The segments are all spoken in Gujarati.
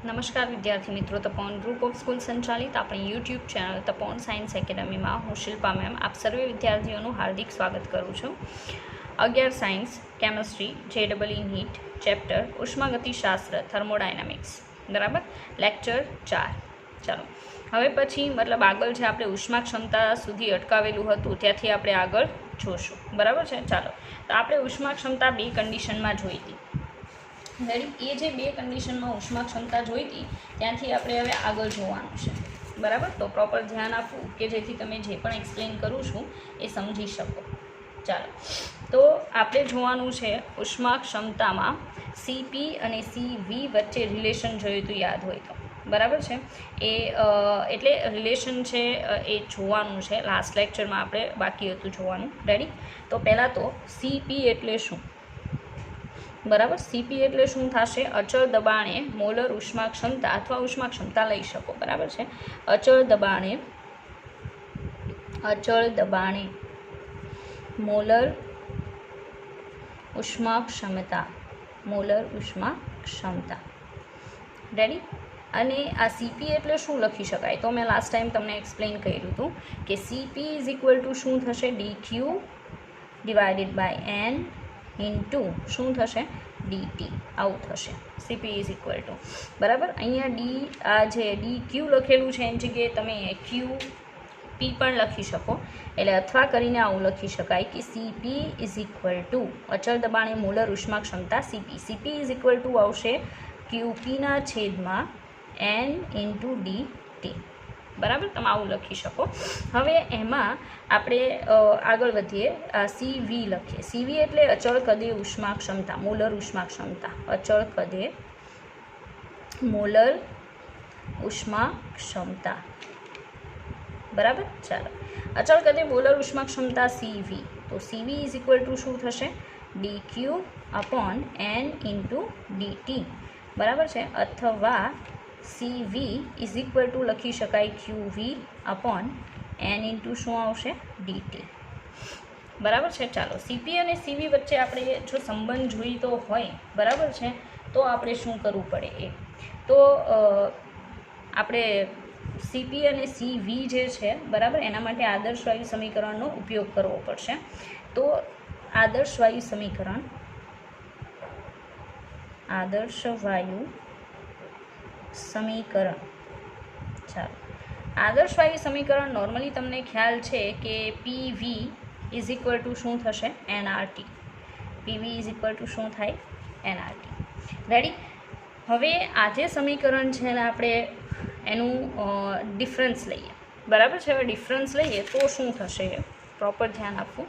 નમસ્કાર વિદ્યાર્થી મિત્રો, તપોન ગ્રુપ ઓફ સ્કૂલ સંચાલિત આપણી યુટ્યુબ ચેનલ તપોન સાયન્સ એકેડમીમાં હું શિલ્પા મેમ આપ સર્વે વિદ્યાર્થીઓનું હાર્દિક સ્વાગત કરું છું. 11 science chemistry JEE NEET chapter ઉષ્માગતિશાસ્ત્ર થર્મોડાયનામિક્સ, બરાબર, લેક્ચર 4. ચાલો હવે પછી આગળ જે આપણે ઉષ્મા ક્ષમતા સુધી અટકાવેલું હતું ત્યાંથી આપણે આગળ જોશું, બરાબર છે. ચાલો તો આપણે ઉષ્મા ક્ષમતા બે કન્ડિશનમાં જોઈ હતી. એ જે બે કન્ડિશનમાં ઉષ્મા ક્ષમતા જોઈ હતી ત્યાંથી આપણે હવે આગળ જોવાનું છે, બરાબર. તો પ્રોપર ધ્યાન આપવું કે જેથી તમે જે પણ એક્સપ્લેન કરું છું એ સમજી શકો. ચાલો તો આપણે જોવાનું છે ઉષ્મા ક્ષમતામાં CP અને CV વચ્ચે રિલેશન જોયું હતું, યાદ હોય તો, બરાબર છે. એ એટલે રિલેશન છે એ જોવાનું છે. લાસ્ટ લેક્ચરમાં આપણે બાકી હતું જોવાનું. રેડી? તો પહેલાં તો CP એટલે શું, બરાબર. CP એટલે શું થશે? અચળ દબાણે મોલર ઉષ્મા ક્ષમતા અથવા ઉષ્મા ક્ષમતા લઈ શકો, બરાબર છે. અચળ દબાણે મોલર ઉષ્મા ક્ષમતા, રેડી? અને આ CP એટલે શું લખી શકાય? તો મેં લાસ્ટ ટાઈમ તમને એક્સપ્લેન કર્યું હતું કે CP ઇઝ ઇક્વલ ટુ શું થશે? DQ divided by N into શું થશે? DT. આવું થશે. CP ઇઝ ઇક્વલ ટુ, બરાબર. અહીંયા આ જે DQ લખેલું છે એની જગ્યાએ તમે QP પણ લખી શકો. એટલે અથવા કરીને આવું લખી શકાય કે CP ઇઝ ઇક્વલ ટુ અચળ દબાણે મોલર ઉષ્મા ક્ષમતા CP ઇઝ ઇક્વલ ટુ આવશે QPના છેદમાં N ઇન્ટુ DT, બરાબર. તમે આવું લખી શકો. હવે એમાં આપણે આગળ વધીએ. CV લખીએ. CV એટલે અચળ કદે ઉષ્મા ક્ષમતા, મોલર ઉષ્મા ક્ષમતા, અચળ કદે મોલર ઉષ્મા ક્ષમતા, બરાબર. ચાલો, અચળ કદે મોલર ઉષ્મા ક્ષમતા CV. તો CV ઇઝ ઇક્વલ ટુ શું થશે? DQ upon N into DT, બરાબર છે. અથવા CV ઇઝ ઇક્વલ ટુ લખી શકાય QV અપોન N ઇન્ટુ શું આવશે? DT, બરાબર છે. ચાલો, CP અને CV વચ્ચે આપણે જો સંબંધ જોઈતો હોય, બરાબર છે, તો આપણે શું કરવું પડે? તો આપણે CP અને CV જે છે, બરાબર, એના માટે આદર્શ વાયુ સમીકરણનો ઉપયોગ કરવો પડશે. તો આદર્શ વાયુ સમીકરણ ચાલો, આદર્શ વાયુ સમીકરણ નોર્મલી તમને ખ્યાલ છે કે PV ઇઝ ઇક્વલ ટુ શું થશે? nRT. PV is equal to શું થાય? nRT. રેડી? હવે આ જે સમીકરણ છે ને આપણે એનું ડિફરન્સ લઈએ, બરાબર છે. હવે ડિફરન્સ લઈએ તો શું થશે? પ્રોપર ધ્યાન આપવું.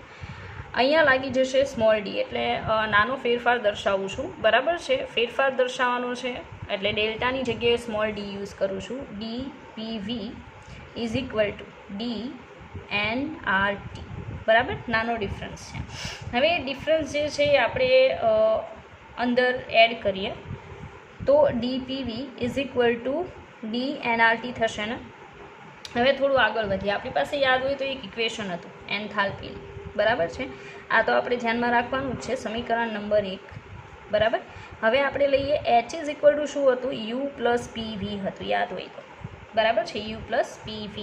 અહીંયા લાગી જશે સ્મોલ d, એટલે નાનો ફેરફાર દર્શાવું છું, બરાબર છે. ફેરફાર દર્શાવવાનો છે એટલે ડેલ્ટાની જગ્યાએ સ્મોલ d યુઝ કરું છું. DPV is equal two DNRT, બરાબર. નાનો ડિફરન્સ છે. હવે ડિફરન્સ જે છે એ આપણે અંદર એડ કરીએ તો DPV is equal two DNRT થશે ને. હવે થોડું આગળ વધીએ. આપણી પાસે યાદ હોય તો એક ઇક્વેશન હતું એન્થાલ્પી, બરાબર છે. આ તો આપણે ધ્યાનમાં રાખવાનું જ છે. સમીકરણ નંબર 1, બરાબર. હવે આપણે લઈએ H ઇઝ ઇક્વલ ટુ શું હતું? U પ્લસ PV હતું, યાદ હોય તો, બરાબર છે. U plus PV.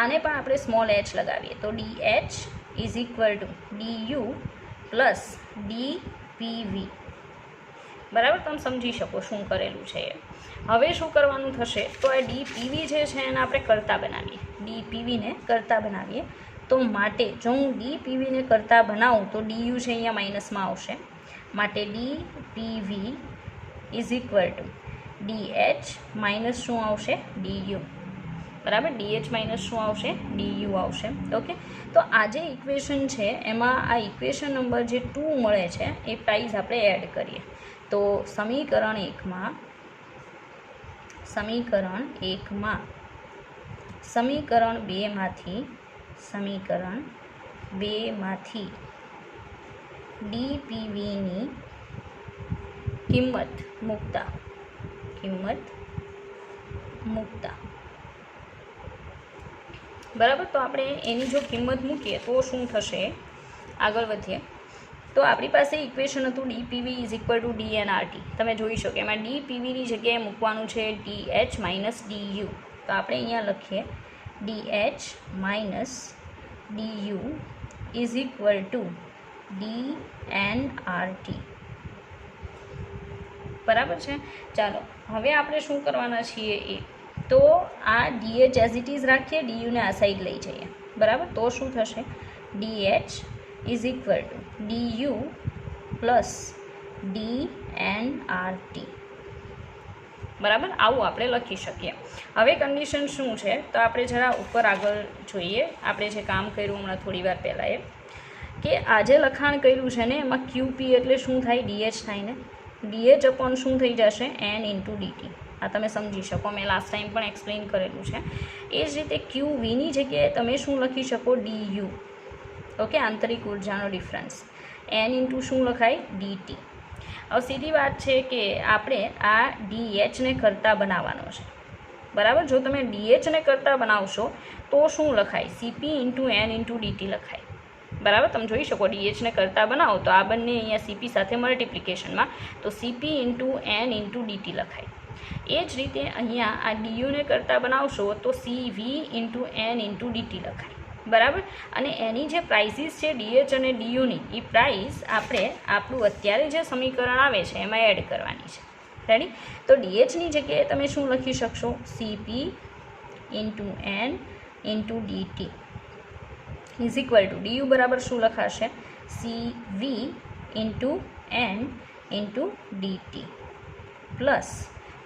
આને પણ આપણે સ્મોલ h લગાવીએ તો DH is equal two DU plus DPV, બરાબર. તમે સમજી શકો શું કરેલું છે એ. હવે શું કરવાનું થશે? તો આ DPV જે છે એને આપણે કરતા બનાવીએ. DPVને કરતા બનાવીએ તો માટે જો હું DPVને કરતા બનાવું તો DU છે અહીંયા માઇનસમાં આવશે. માટે DPV is equal two DH minus શું આવશે? DU, બરાબર. DH માઇનસ શું આવશે? DU આવશે. ઓકે. તો આ જે ઇક્વેશન છે એમાં આ ઇક્વેશન નંબર જે 2 મળે છે એ પ્રાઇઝ આપણે એડ કરીએ તો સમીકરણ 1માં સમીકરણ 2માંથી DPVની કિંમત મૂકતા, બરાબર. તો આપણે એની જો કિંમત મૂકીએ તો શું થશે? આગળ વધીએ તો આપણી પાસે ઇક્વેશન હતું ડીપીવી ઇઝ ઇક્વલ ટુ ડીએનઆરટી. તમે જોઈ શકો એમાં ડીપીવીની જગ્યાએ મૂકવાનું છે ડીએચ માઇનસ ડીયુ. તો આપણે અહીંયા લખીએ DH minus DU is equal to DNRT. બરાબર છે. ચાલો હવે આપણે શું કરવાના છીએ એ તો આ ડીએચ એઝ ઇટ ઇઝ રાખીએ, ડીયુને આ સાઈડ લઈ જઈએ. બરાબર, તો શું થશે DH is equal to DU plus DNRT. બરાબર, આવું આપણે લખી શકીએ. હવે કન્ડિશન શું છે તો આપણે જરા ઉપર આગળ જોઈએ. આપણે જે કામ કર્યું હમણાં થોડી વાર પહેલાં કે આજે લખાણ કર્યું છે ને એમાં ક્યુપી એટલે શું થાય ડીએચ થાય ને, ડીએચ અપોન શું થઈ જશે એન ઇન્ટુ ડીટી. આ તમે સમજી શકો, મેં લાસ્ટ ટાઈમ પણ એક્સપ્લેન કરેલું છે. એ જ રીતે ક્યુવીની જગ્યાએ તમે શું લખી શકો ડીયુ. ઓકે, આંતરિક ઉર્જાનો ડિફરન્સ. એન ઇન્ટુ શું લખાય ડીટી. હવે સીધી વાત છે કે આપણે આ ડીએચને કરતા બનાવવાનો છે. બરાબર, જો તમે ડીએચને કરતા બનાવશો તો શું લખાય CP into N into DT લખાય. બરાબર, તમે જોઈ શકો ડીએચને કરતા બનાવો તો આ બંને અહીંયા સીપી સાથે મલ્ટિપ્લિકેશનમાં, તો CP into N into DT લખાય. એ જ રીતે અહીંયા આ ડીયુને કરતાં બનાવશો તો સીવી ઇન્ટુ એન ઇન્ટુ ડીટી લખાય. બરાબર, અને એની જે પ્રાઇસીસ છે ડીએચ અને ડીયુની એ પ્રાઇસ આપણે આપણું અત્યારે જે સમીકરણ આવે છે એમાં એડ કરવાની છે. રેડી, તો ડીએચની જગ્યાએ તમે શું લખી શકશો CP into N into DT is equal to DU બરાબર શું લખાશે CV into N into DT plus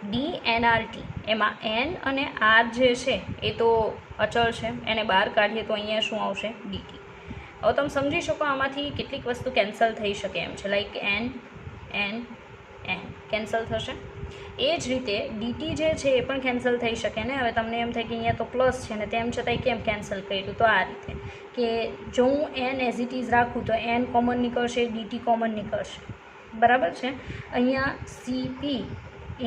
DNRT. એમાં એન અને આર જે છે એ તો અચળ છે, એને બહાર કાઢીએ તો અહીંયા શું આવશે ડીટી. હવે તમે સમજી શકો આમાંથી કેટલીક વસ્તુ કેન્સલ થઈ શકે એમ છે, like N N N cancel થશે. એ જ રીતે ડીટી જે છે એ પણ કેન્સલ થઈ શકે ને. હવે તમને એમ થાય કે અહીંયા તો પ્લસ છે ને તેમ છતાંય કેમ કેન્સલ કર્યું, તો આ રીતે કે જો હું એન એઝ ઇટ ઇઝ રાખું તો એન કોમન નીકળશે, ડીટી કોમન નીકળશે. બરાબર છે, અહીંયા સીપી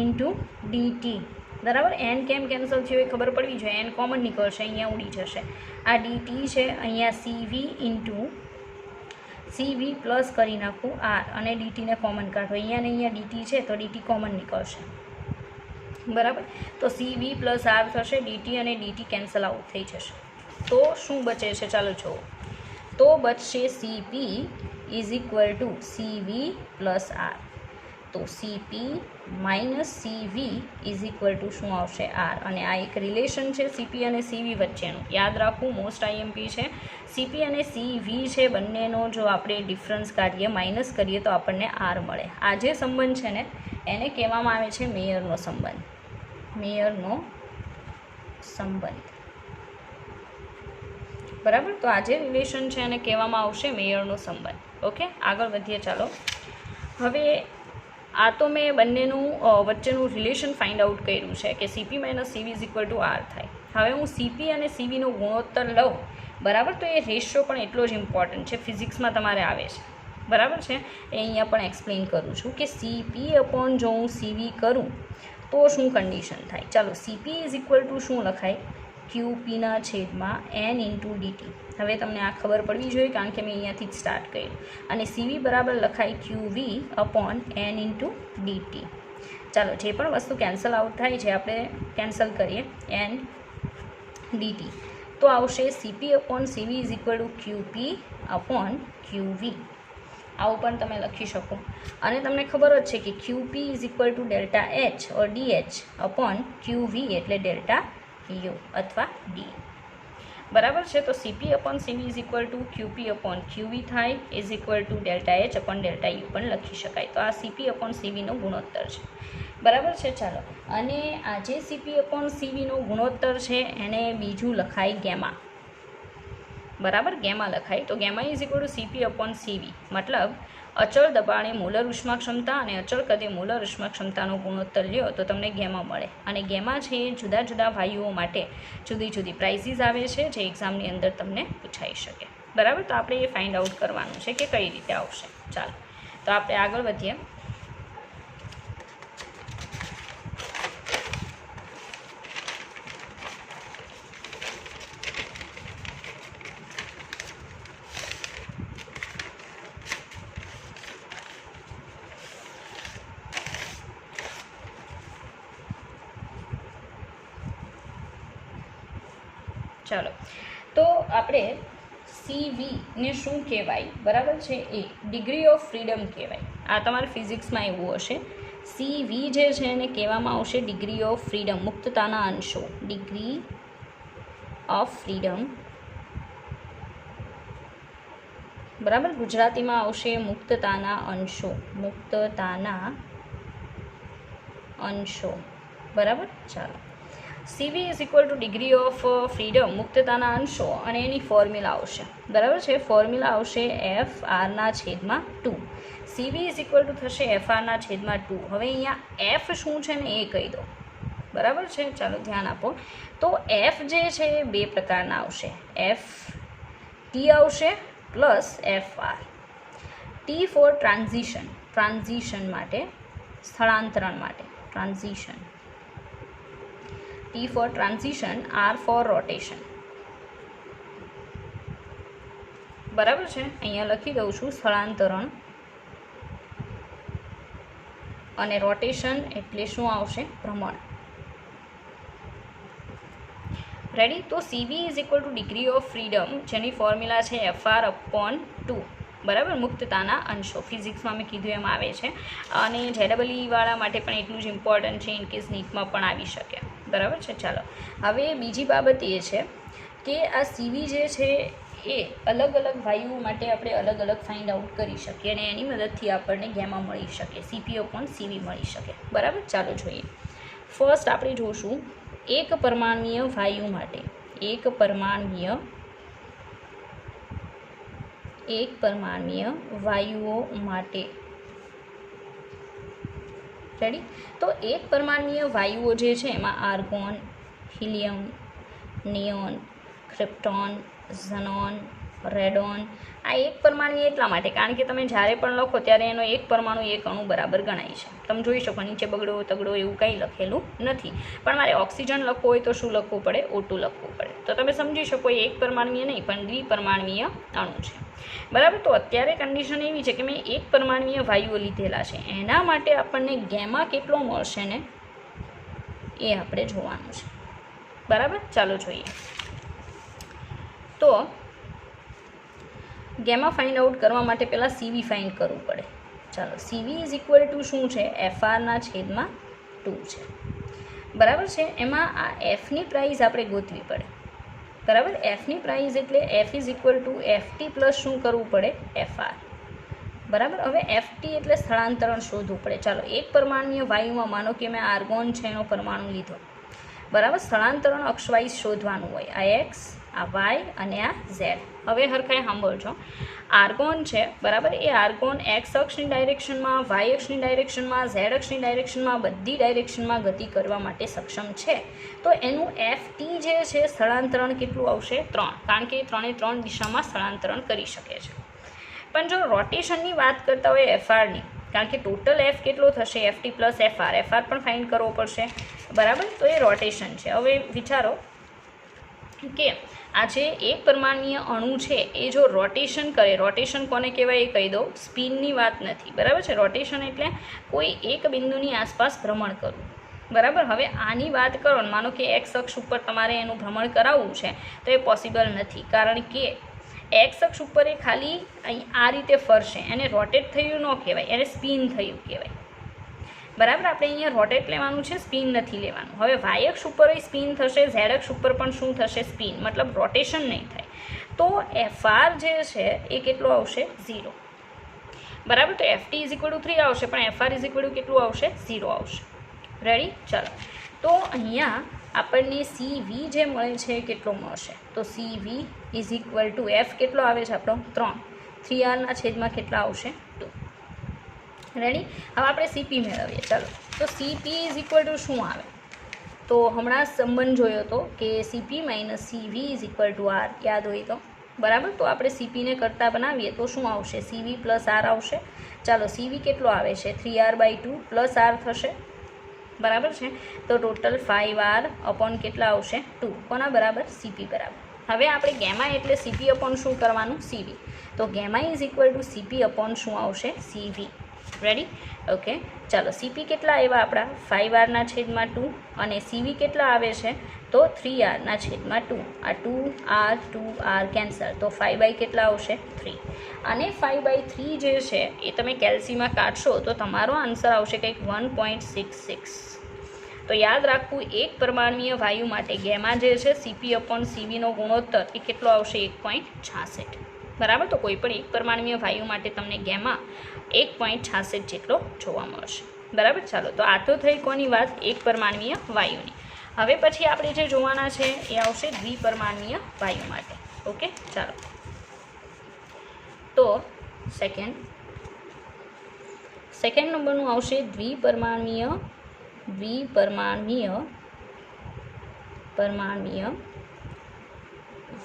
ઇન્ટુ ડીટી. બરાબર, એન કેમ કેન્સલ થયો એ ખબર પડવી જોઈએ, એન કોમન નીકળશે, અહીંયા ઉડી જશે. આ ડીટી છે, અહીંયા સીવી ઇન્ટુ સીવી પ્લસ કરી નાખું આર અને ડીટીને કોમન કાઢો. અહીંયા ને અહીંયા ડીટી છે તો ડીટી કોમન નીકળશે. બરાબર, તો સીવી પ્લસ આર થશે, ડીટી અને ડીટી કેન્સલ આઉટ થઈ જશે. તો શું બચે છે ચાલો જુઓ. તો બચશે CP is equal to CV plus R. તો CP minus CV is equal to શું આવશે આર. અને આ એક રિલેશન છે સીપી અને સીવી વચ્ચેનું, યાદ રાખવું, મોસ્ટ આઈએમપી છે. સીપી અને સીવી છે બંનેનો જો આપણે ડિફરન્સ કાઢીએ માઇનસ કરીએ તો આપણને આર મળે. આ જે સંબંધ છે ને એને કહેવામાં આવે છે મેયરનો સંબંધ. મેયરનો સંબંધ. બરાબર, તો આ જે રિલેશન છે એને કહેવામાં આવશે મેયરનો સંબંધ. ઓકે, આગળ વધીએ ચાલો. હવે આ તો મેં બંનેનું વચ્ચેનું રિલેશન ફાઇન્ડ આઉટ કર્યું છે કે CP minus CV is equal to R થાય. હવે હું સીપી અને સીવીનો ગુણોત્તર લઉં, બરાબર, તો એ રેશિયો પણ એટલો જ ઇમ્પોર્ટન્ટ છે, ફિઝિક્સમાં તમારે આવે છે. બરાબર છે, એ અહીંયા પણ એક્સપ્લેન કરું છું કે સીપી અપોન જો હું સીવી કરું તો શું કન્ડિશન થાય. ચાલો, સીપી ઇઝ ઇક્વલ ટુ શું લખાય ક્યુપીના છેદમાં એન ઇન્ટુ ડીટી. હવે તમને આ ખબર પડવી જોઈએ કારણ કે મેં અહીંયાથી જ સ્ટાર્ટ કર્યું. અને સીવી બરાબર લખાય QV upon N into DT. ચાલો, જે પણ વસ્તુ કેન્સલ આઉટ થાય છે આપણે કેન્સલ કરીએ. એન ડીટી તો આવશે CP upon CV is equal to QP upon QV. આવું પણ તમે લખી શકો. અને તમને ખબર જ છે કે QP is equal to delta H or DH upon QV એટલે ડેલ્ટા યુ અથવા ડી. બરાબર છે, તો CP upon CV is equal to QP upon QV થાય is equal to delta H upon delta U પણ લખી શકાય. તો આ સીપી અપોન સીવીનો ગુણોત્તર છે. બરાબર છે, ચાલો. અને આ જે સીપી અપોન સીવીનો ગુણોત્તર છે એને બીજું લખાય ગેમા. બરાબર, ગેમા લખાય. તો gamma is equal to CP upon CV, મતલબ અચળ દબાણે મોલર ઉષ્મા ક્ષમતા અને અચળ કદે મોલર ઉષ્મા ક્ષમતાનો ગુણોત્તર લ્યો તો તમને ગેમા મળે. અને ગેમા છે એ જુદા જુદા વાયુઓ માટે જુદી જુદી પ્રાઇસીસ આવે છે જે એક્ઝામની અંદર તમને પૂછાઈ શકે. બરાબર, તો આપણે એ ફાઇન્ડ આઉટ કરવાનું છે કે કઈ રીતે આવશે. ચાલો, તો આપણે આગળ વધીએ. ચાલો, તો આપણે CV ને શું કહેવાય, બરાબર છે, એ ડિગ્રી ઓફ ફ્રીડમ કહેવાય. આ તમારે ફિઝિક્સમાં એવું હશે. CV જે છે એને કહેવામાં આવશે ડિગ્રી ઓફ ફ્રીડમ, મુક્તતાના અંશો. ડિગ્રી ઓફ ફ્રીડમ, બરાબર, ગુજરાતીમાં આવશે મુક્તતાના અંશો. મુક્તતાના અંશો, બરાબર. ચાલો, CV is equal to degree of freedom, મુક્તતાના અંશો, અને એની ફોર્મ્યુલા આવશે, બરાબર છે. ફોર્મ્યુલા આવશે FR/2. CV is equal two થશે FR/2. હવે અહીંયા F શું છે ને એ કહી દો, બરાબર છે. ચાલો ધ્યાન આપો. તો F જે છે એ બે પ્રકારના આવશે. FT આવશે plus FR. T for transition, transition માટે, સ્થળાંતરણ માટે, transition. T for transition, R for rotation, બરાબર છે. અહીંયા લખી દઉં છું સ્થળાંતરણ, અને રોટેશન એટલે શું આવશે, ભ્રમણ. રેડી. તો CV is equal to degree of freedom, જેની ફોર્મ્યુલા છે FR/2, બરાબર, મુક્તતાના અંશો. ફિઝિક્સમાં મેં કીધું એમ આવે છે, અને JEE વાળા માટે પણ એટલું જ ઇમ્પોર્ટન્ટ છે, ઇનકેસ નીટમાં પણ આવી શકે, બરાબર છે. ચાલો, હવે બીજી બાબત એ છે કે આ CV જે છે એ અલગ અલગ વાયુઓ માટે આપણે અલગ અલગ ફાઇન્ડ આઉટ કરી શકીએ, અને એની મદદથી આપણને ગેમા મળી શકે, CP/CV મળી શકે, બરાબર. ચાલો જોઈએ. ફર્સ્ટ આપણે જોશું એક પરમાણ્વીય વાયુ માટે, એક પરમાણ્વીય વાયુઓ માટે. રેડી. તો એક પરમાણ્વીય વાયુઓ જે છે એમાં argon, helium, neon, krypton, xenon, radon. આ એક પરમાણ્વીય એટલા માટે કારણ કે તમે જ્યારે પણ લખો ત્યારે એનો એક પરમાણુ એક અણુ બરાબર ગણાય છે. તમે જોઈ શકો નીચે બગડો તગડો એવું કંઈ લખેલું નથી. પણ મારે ઓક્સિજન લખવું હોય તો શું લખવું પડે, O2 લખવું પડે. તો તમે સમજી શકો એ એક પરમાણ્વીય નહીં પણ દ્વિપરમાણ્વીય અણુ છે, બરાબર. તો અત્યારે કન્ડિશન એવી છે કે મેં એક પરમાણ્વીય વાયુઓ લીધેલા છે, એના માટે આપણને ગેમા કેટલો મળશે ને એ આપણે જોવાનું છે, બરાબર. ચાલો જોઈએ. તો ગેમા ફાઇન્ડ આઉટ કરવા માટે પહેલાં CV ફાઇન્ડ કરવું પડે. ચાલો, CV ઇઝ ઇક્વલ ટુ શું છે, FR/2 છે, બરાબર છે. એમાં આ Fની પ્રાઇઝ આપણે ગોતવી પડે, બરાબર. Fની પ્રાઇઝ એટલે F is equal two FT plus શું કરવું પડે, FR, બરાબર. હવે FT એટલે સ્થળાંતરણ શોધવું પડે. ચાલો, એક પરમાણ્વીય વાયુમાં માનો કે મેં આર્ગોન છે એનો પરમાણુ લીધો, બરાબર. સ્થળાંતરણ અક્ષવાઇઝ શોધવાનું હોય, આ X, આ Y અને આ Z. હવે હરખાઈ સાંભળજો. આર્ગોન છે, બરાબર, એ આર્ગોન X અક્ષની ડાયરેક્શનમાં, Y અક્ષની ડાયરેક્શનમાં, Z અક્ષની ડાયરેક્શનમાં, બધી ડાયરેક્શનમાં ગતિ કરવા માટે સક્ષમ છે. તો એનું FT જે છે સ્થળાંતરણ કેટલું આવશે, 3, કારણ કે એ 3 દિશામાં સ્થળાંતરણ કરી શકે છે. પણ જો રોટેશનની વાત કરતા હોય FRની, કારણ કે ટોટલ F કેટલો થશે, FT પ્લસ FR પણ ફાઇન્ડ કરવો પડશે, બરાબર. તો એ રોટેશન છે. હવે વિચારો કે આ જે એક પરમાણ્વીય અણુ છે એ જો રોટેશન કરે, રોટેશન કોને કહેવાય એ કહી દઉં, સ્પિનની વાત નથી, બરાબર છે. રોટેશન એટલે કોઈ એક બિંદુની આસપાસ ભ્રમણ કરવું, બરાબર. હવે આની વાત કરો ને, માનો કે X અક્ષ ઉપર તમારે એનું ભ્રમણ કરાવવું છે તો એ પોસિબલ નથી, કારણ કે X અક્ષ ઉપર એ ખાલી અહીં આ રીતે ફરશે, એને રોટેટ થયું ન કહેવાય, એને સ્પિન થયું કહેવાય, બરાબર. આપણે અહીંયા રોટેટ લેવાનું છે, સ્પિન નથી લેવાનું. હવે Y અક્ષ ઉપર સ્પિન થશે, Z અક્ષ ઉપર પણ શું થશે, સ્પિન, મતલબ રોટેશન નહીં થાય. તો FR જે છે એ કેટલો આવશે, 0, બરાબર. તો FT ઇઝ ઇક્વલ ટુ 3 આવશે, પણ FR ઇઝ ઇક્વલ ટુ કેટલું આવશે, 0 આવશે. રેડી. ચાલો, તો અહીંયા આપણને CV જે મળે છે કેટલો મળશે, તો CV is equal two F કેટલો આવે છે આપણો, 3R/માં કેટલા આવશે, 2. રેડી. હવે આપણે CP મેળવીએ. ચાલો, તો CP ઇઝ ઇક્વલ ટુ શું આવે, તો હમણાં સંબંધ જોયો હતો કે CP - CV is equal two R, યાદ હોય તો, બરાબર. તો આપણે CPને કરતાં બનાવીએ તો શું આવશે, CV પ્લસ R આવશે. ચાલો, CV કેટલો આવે છે, 3R/2 પ્લસ R થશે, બરાબર છે. તો ટોટલ 5R અપોન કેટલા આવશે, 2, કોના બરાબર, CP બરાબર. હવે આપણે ગેમા એટલે CP અપોન શું કરવાનું, CV. તો gamma is equal to CP upon શું આવશે, CV. રેડી? ઓકે, ચાલો CP કેટલા આવ્યા આપણા 5r/2 અને CV કેટલા આવે છે તો 3r/2. આ 2r કેન્સલ, તો 5/, કેટલા આવશે 3, અને 5/3 જે છે એ તમે કેલ્સીમાં કાઢશો તો તમારો આન્સર આવશે કંઈક 1.66. તો યાદ રાખવું, એક પરમાણ્વીય વાયુ માટે ગેમા જે છે CP/CVનો ગુણોત્તર એ કેટલો આવશે 1.66. બરાબર? તો કોઈ પણ એક પરમાણ્વીય વાયુ માટે તમને ગેમા 1.66 જેટલો જોવા મળશે. બરાબર? ચાલો, તો આ તો થઈ કોની વાત? એક પરમાણ્વીય વાયુની. હવે પછી આપણે જે જોવાના છે એ આવશે દ્વિપરમાણ્વીય વાયુ માટે. ઓકે, ચાલો. તો સેકન્ડ નંબરનું આવશે દ્વિપરમાણ્વીય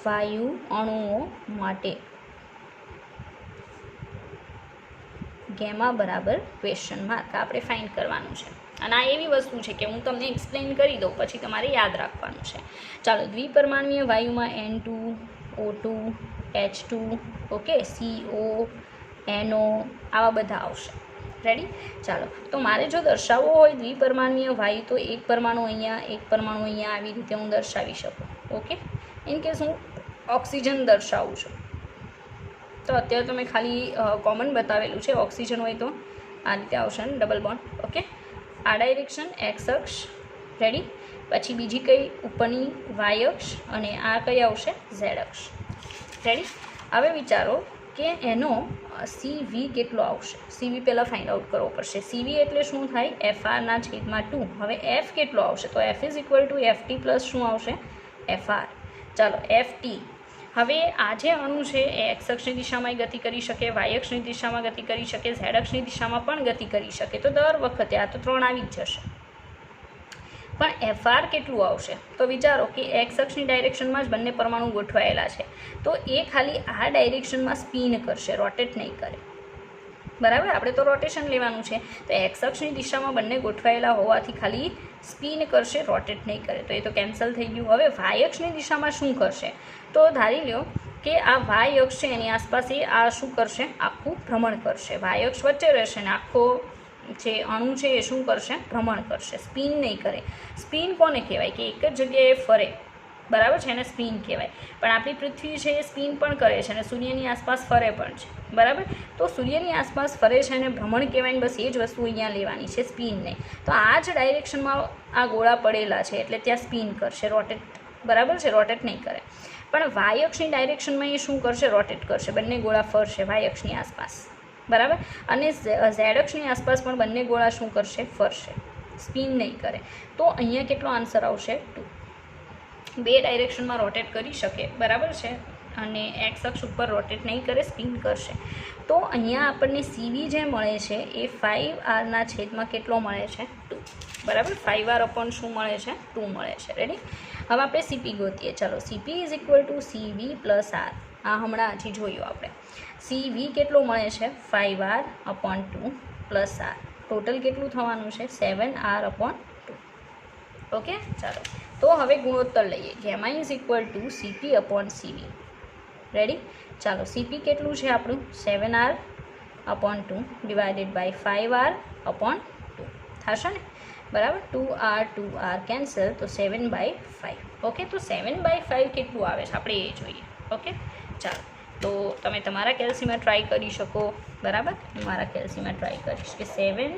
વાયુ અણુઓ માટે ગેમા બરાબર ક્વેશ્ચન માર્ક આપણે ફાઇન્ડ કરવાનું છે. અને આ એવી વસ્તુ છે કે હું તમને એક્સપ્લેન કરી દઉં પછી તમારે યાદ રાખવાનું છે. ચાલો, દ્વિપરમાણ્વીય વાયુમાં N2, O2, H2, okay, CO, NO આવા બધા આવશે. રેડી? ચાલો, તો મારે જો દર્શાવવો હોય દ્વિપરમાણ્વીય વાયુ તો એક પરમાણુ અહીંયા, એક પરમાણુ અહીંયા, આવી રીતે હું દર્શાવી શકું. ઓકે, ઇનકેસ હું ઓક્સિજન દર્શાવું છું તો અત્યારે તો મેં ખાલી કોમન બતાવેલું છે. ઓક્સિજન હોય તો આ રીતે આવશે ને, ડબલ બોન્ડ. ઓકે, આ ડાયરેક્શન એક્સ અક્ષ. રેડી? પછી બીજી કઈ ઉપરની વાય અક્ષ, અને આ કઈ આવશે ઝેડ અક્ષ. રેડી? હવે વિચારો કે એનો CV કેટલો આવશે. CV પહેલાં ફાઇન્ડ આઉટ કરવો પડશે. CV એટલે શું થાય? FR/2. હવે F કેટલો આવશે? તો F = FT પ્લસ શું આવશે? FR. ચાલો, FT. હવે આ જે અણુ છે એ એક્સ અક્ષની દિશામાં ગતિ કરી શકે, વાય અક્ષની દિશામાં ગતિ કરી શકે, ઝેડ અક્ષની દિશામાં પણ ગતિ કરી શકે. તો દર વખતે આ તો 3 આવી જ જશે. પણ FR કેટલું આવશે? તો વિચારો કે એક્સ અક્ષની ડાયરેક્શનમાં જ બંને પરમાણુ ગોઠવાયેલા છે, તો એ ખાલી આ ડાયરેક્શનમાં સ્પિન કરશે, રોટેટ નહીં કરે. બરાબર? આપણે તો રોટેશન લેવાનું છે. તો એક્સ અક્ષની દિશામાં બંને ગોઠવાયેલા હોવાથી ખાલી સ્પિન કરશે, રોટેટ નહીં કરે. તો એ તો કેન્સલ થઈ ગયું. હવે વાય અક્ષની દિશામાં શું કરશે? તો ધારી લો કે આ વાય અક્ષ છે એની આસપાસ એ આ શું કરશે? આખું ભ્રમણ કરશે. વાય અક્ષ વચ્ચે રહેશે ને આખો જે અણુ છે એ શું કરશે? ભ્રમણ કરશે, સ્પિન નહીં કરે. સ્પિન કોને કહેવાય? કે એક જ જગ્યાએ ફરે. બરાબર છે, એને સ્પિન કહેવાય. પણ આપણી પૃથ્વી છે એ સ્પિન પણ કરે છે અને સૂર્યની આસપાસ ફરે પણ છે. બરાબર? તો સૂર્યની આસપાસ ફરે છે અને ભ્રમણ કહેવાય. બસ એ જ વસ્તુ અહીંયા લેવાની છે, સ્પિન નહીં. તો આ જ ડાયરેક્શનમાં આ ગોળા પડેલા છે એટલે ત્યાં સ્પિન કરશે, રોટેટ. બરાબર છે, રોટેટ નહીં કરે. પણ વાય અક્ષની ડાયરેક્શનમાં એ શું કરશે? રોટેટ કરશે. બંને ગોળા ફરશે વાય અક્ષની આસપાસ. બરાબર? અને ઝેડ અક્ષની આસપાસ પણ બંને ગોળા શું કરશે? ફરશે, સ્પિન નહીં કરે. તો અહીંયા કેટલો આન્સર આવશે? 2. બે ડાયરેક્શનમાં રોટેટ કરી શકે. બરાબર છે? અને એક્સ અક્ષ ઉપર રોટેટ નહીં કરે, સ્પિન કરશે. તો અહીંયા આપણને CV જે મળે છે એ 5r/, કેટલો મળે છે? 2. બરાબર? 5r/ શું મળે છે? 2 મળે છે. રેડી? હવે આપણે CP ગોતીએ. ચાલો, CP = CV + R. આ હમણાં હજી જોયું આપણે. CV કેટલો મળે છે? 5r/2 + R. ટોટલ કેટલું થવાનું છે? 7r/2. ઓકે, ચાલો. તો હવે ગુણોત્તર લઈએ. Gamma = CP/CV. રેડી? ચાલો, CP કેટલું છે આપણું? 7r/2 / 5r/2 થશે ને? બરાબર? 2r કેન્સલ, તો 7/5. ઓકે, તો 7/5 કેટલું આવે છે આપણે એ જોઈએ. ઓકે, ચાલો. તો તમે તમારા કેલ્સીમાં ટ્રાય કરી શકો. બરાબર? હું મારા કેલ્સીમાં ટ્રાય કરીશ કે 7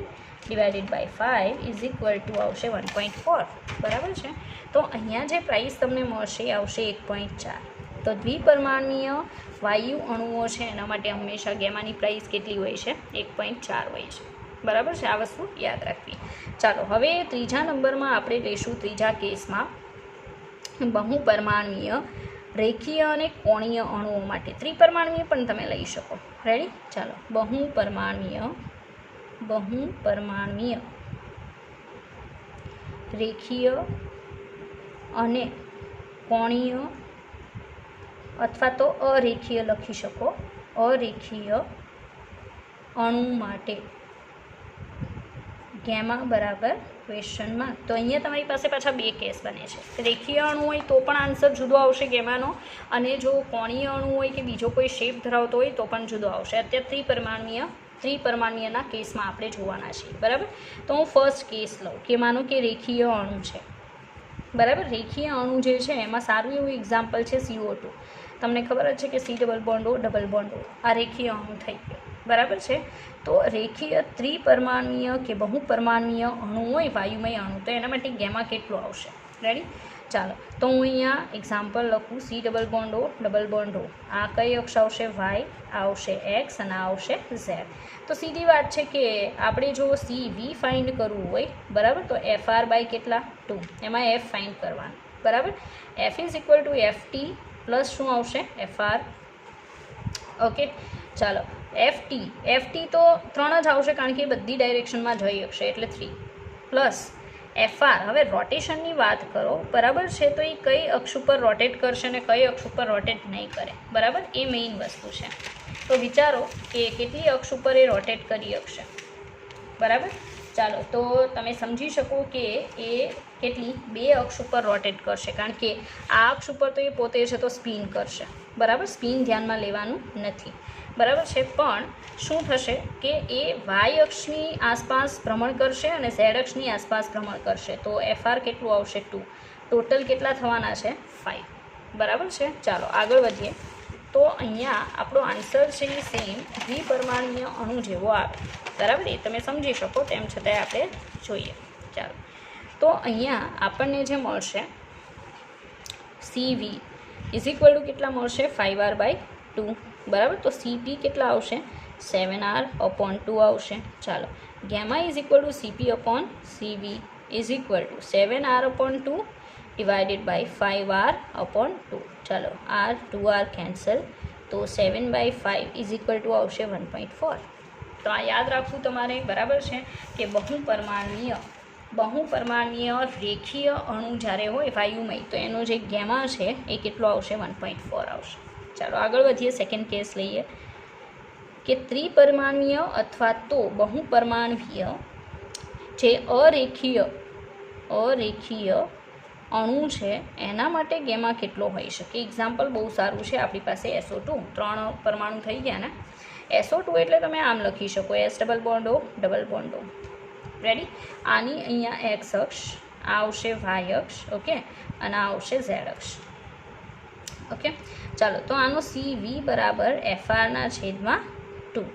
/ 5 આવશે 1.4. બરાબર છે? તો અહીંયા જે પ્રાઇસ તમને મળશે એ આવશે 1.4. તો દ્વિપરમાણ્વીય વાયુ અણુઓ છે એના માટે હંમેશા ગેમાની પ્રાઇસ કેટલી હોય છે? 1.4 હોય છે. બરાબર છે? આ વસ્તુ યાદ રાખવી. ચાલો, હવે ત્રીજા નંબરમાં આપણે લઈશું. ત્રીજા કેસમાં બહુપરમાણ્વીય રેખીય અને કોણીય અણુઓ માટે. ત્રિપરમાણ્વીય પણ તમે લઈ શકો. રેડી? ચાલો, બહુપરમાણ્વીય રેખીય અને કોણીય અથવા તો અરેખીય લખી શકો. અરેખીય અણુ માટે ગેમા બરાબર ક્વેશ્ચનમાં. તો અહીંયા તમારી પાસે પાછા બે કેસ બને છે. રેખીય અણુ હોય તો પણ આન્સર જુદો આવશે ગેમાનો, અને જો કોણીય અણુ હોય કે બીજો કોઈ શેપ ધરાવતો હોય તો પણ જુદો આવશે. અત્યારે ત્રિપરમાણ્વીય ત્રિપરમાણ્યના કેસમાં આપણે જોવાના છીએ, બરાબર. તો હું ફર્સ્ટ કેસ લઉં કે માનો કે રેખીય અણુ છે, બરાબર. રેખીય અણુ જે છે એમાં સારું એવું એક્ઝામ્પલ છે CO2. તમને ખબર જ છે કે C double bond O double bond O આ રેખીય અણુ થઈ ગયો, બરાબર છે. તો રેખીય ત્રિપરમાણ્વીય કે બહુપરમાણ્વીય અણુ હોય, વાયુમય અણુ, તો એના માટે ગેમા કેટલું આવશે? રેડી? ચાલો, તો હું અહીંયા એક્ઝામ્પલ લખું. C double bond O double bond O, આ કઈ અક્ષ આવશે? Y, આ આવશે X અને આ આવશે Z. તો સીધી વાત છે કે આપણે જો CV ફાઇન્ડ કરવું હોય, બરાબર, તો FR બાય કેટલા? 2. એમાં F ફાઇન્ડ કરવાનું, બરાબર. F is equal two FT plus શું આવશે? FR. ઓકે, ચાલો. FT તો 3 જ આવશે કારણ કે એ બધી ડાયરેક્શનમાં જઈ શકશે એટલે 3 પ્લસ FR. હવે રોટેશનની વાત કરો, બરાબર છે, તો એ કઈ અક્ષ ઉપર રોટેટ કરશે અને કઈ અક્ષ ઉપર રોટેટ નહીં કરે, બરાબર, એ મેઇન વસ્તુ છે. તો વિચારો કે કેટલી અક્ષ ઉપર એ રોટેટ કરી શકશે, બરાબર. ચાલો, તો તમે સમજી શકો કે એ કેટલી 2 અક્ષ ઉપર રોટેટ કરશે કારણ કે આ અક્ષ ઉપર તો એ પોતે છે તો સ્પિન કરશે, બરાબર. સ્પિન ધ્યાનમાં લેવાનું નથી, બરાબર છે. પણ શું થશે કે એ વાય અક્ષની આસપાસ ભ્રમણ કરશે અને ઝેડ અક્ષની આસપાસ ભ્રમણ કરશે. તો FR કેટલું આવશે? 2. ટોટલ કેટલા થવાના છે? 5, બરાબર છે. ચાલો આગળ વધીએ. તો અહીંયા આપણો આન્સર છે એ સેમ દ્વિપરમાણ્વીય અણુ જેવો આવે, બરાબર. એ તમે સમજી શકો, તેમ છતાંય આપણે જોઈએ. ચાલો, તો અહીંયા આપણને જે મળશે CV ઇઝ ઇક્વલ ટુ કેટલા મળશે? 5R બાય 2, બરાબર. તો CP કેટલા આવશે? 7R અપોન 2 આવશે. ચાલો, gamma is equal to CP upon CV is equal to 7R upon 2 divided by 5R upon 2. ચાલો, R 2R કેન્સલ, તો 7 બાય 5 ઇઝ ઇક્વલ ટુ આવશે 1.4. તો આ યાદ રાખવું તમારે, બરાબર છે, કે બહુપરમાણ્વીય રેખીય અણુ જ્યારે હોય વાયુમય, તો એનો જે ગેમા છે એ કેટલો આવશે? 1.4 આવશે. ચાલો આગળ વધીએ. સેકન્ડ કેસ લઈએ કે ત્રિપરમાણ્વીય અથવા તો બહુપરમાણ્વીય જે અરેખીય અણુ છે એના માટે ગેમા કેટલો હોઈ શકે? એક્ઝામ્પલ બહુ સારું છે, આપણી પાસે SO2, 3 પરમાણુ થઈ ગયા ને. SO2 એટલે તમે આમ લખી શકો, S double bond O double bond O. Ready? આની અહીંયા X અક્ષ, આ આવશે Y અક્ષ, ઓકે, અને આ આવશે Z અક્ષ, ઓકે. ચાલો, તો આનો CV બરાબર FR/2,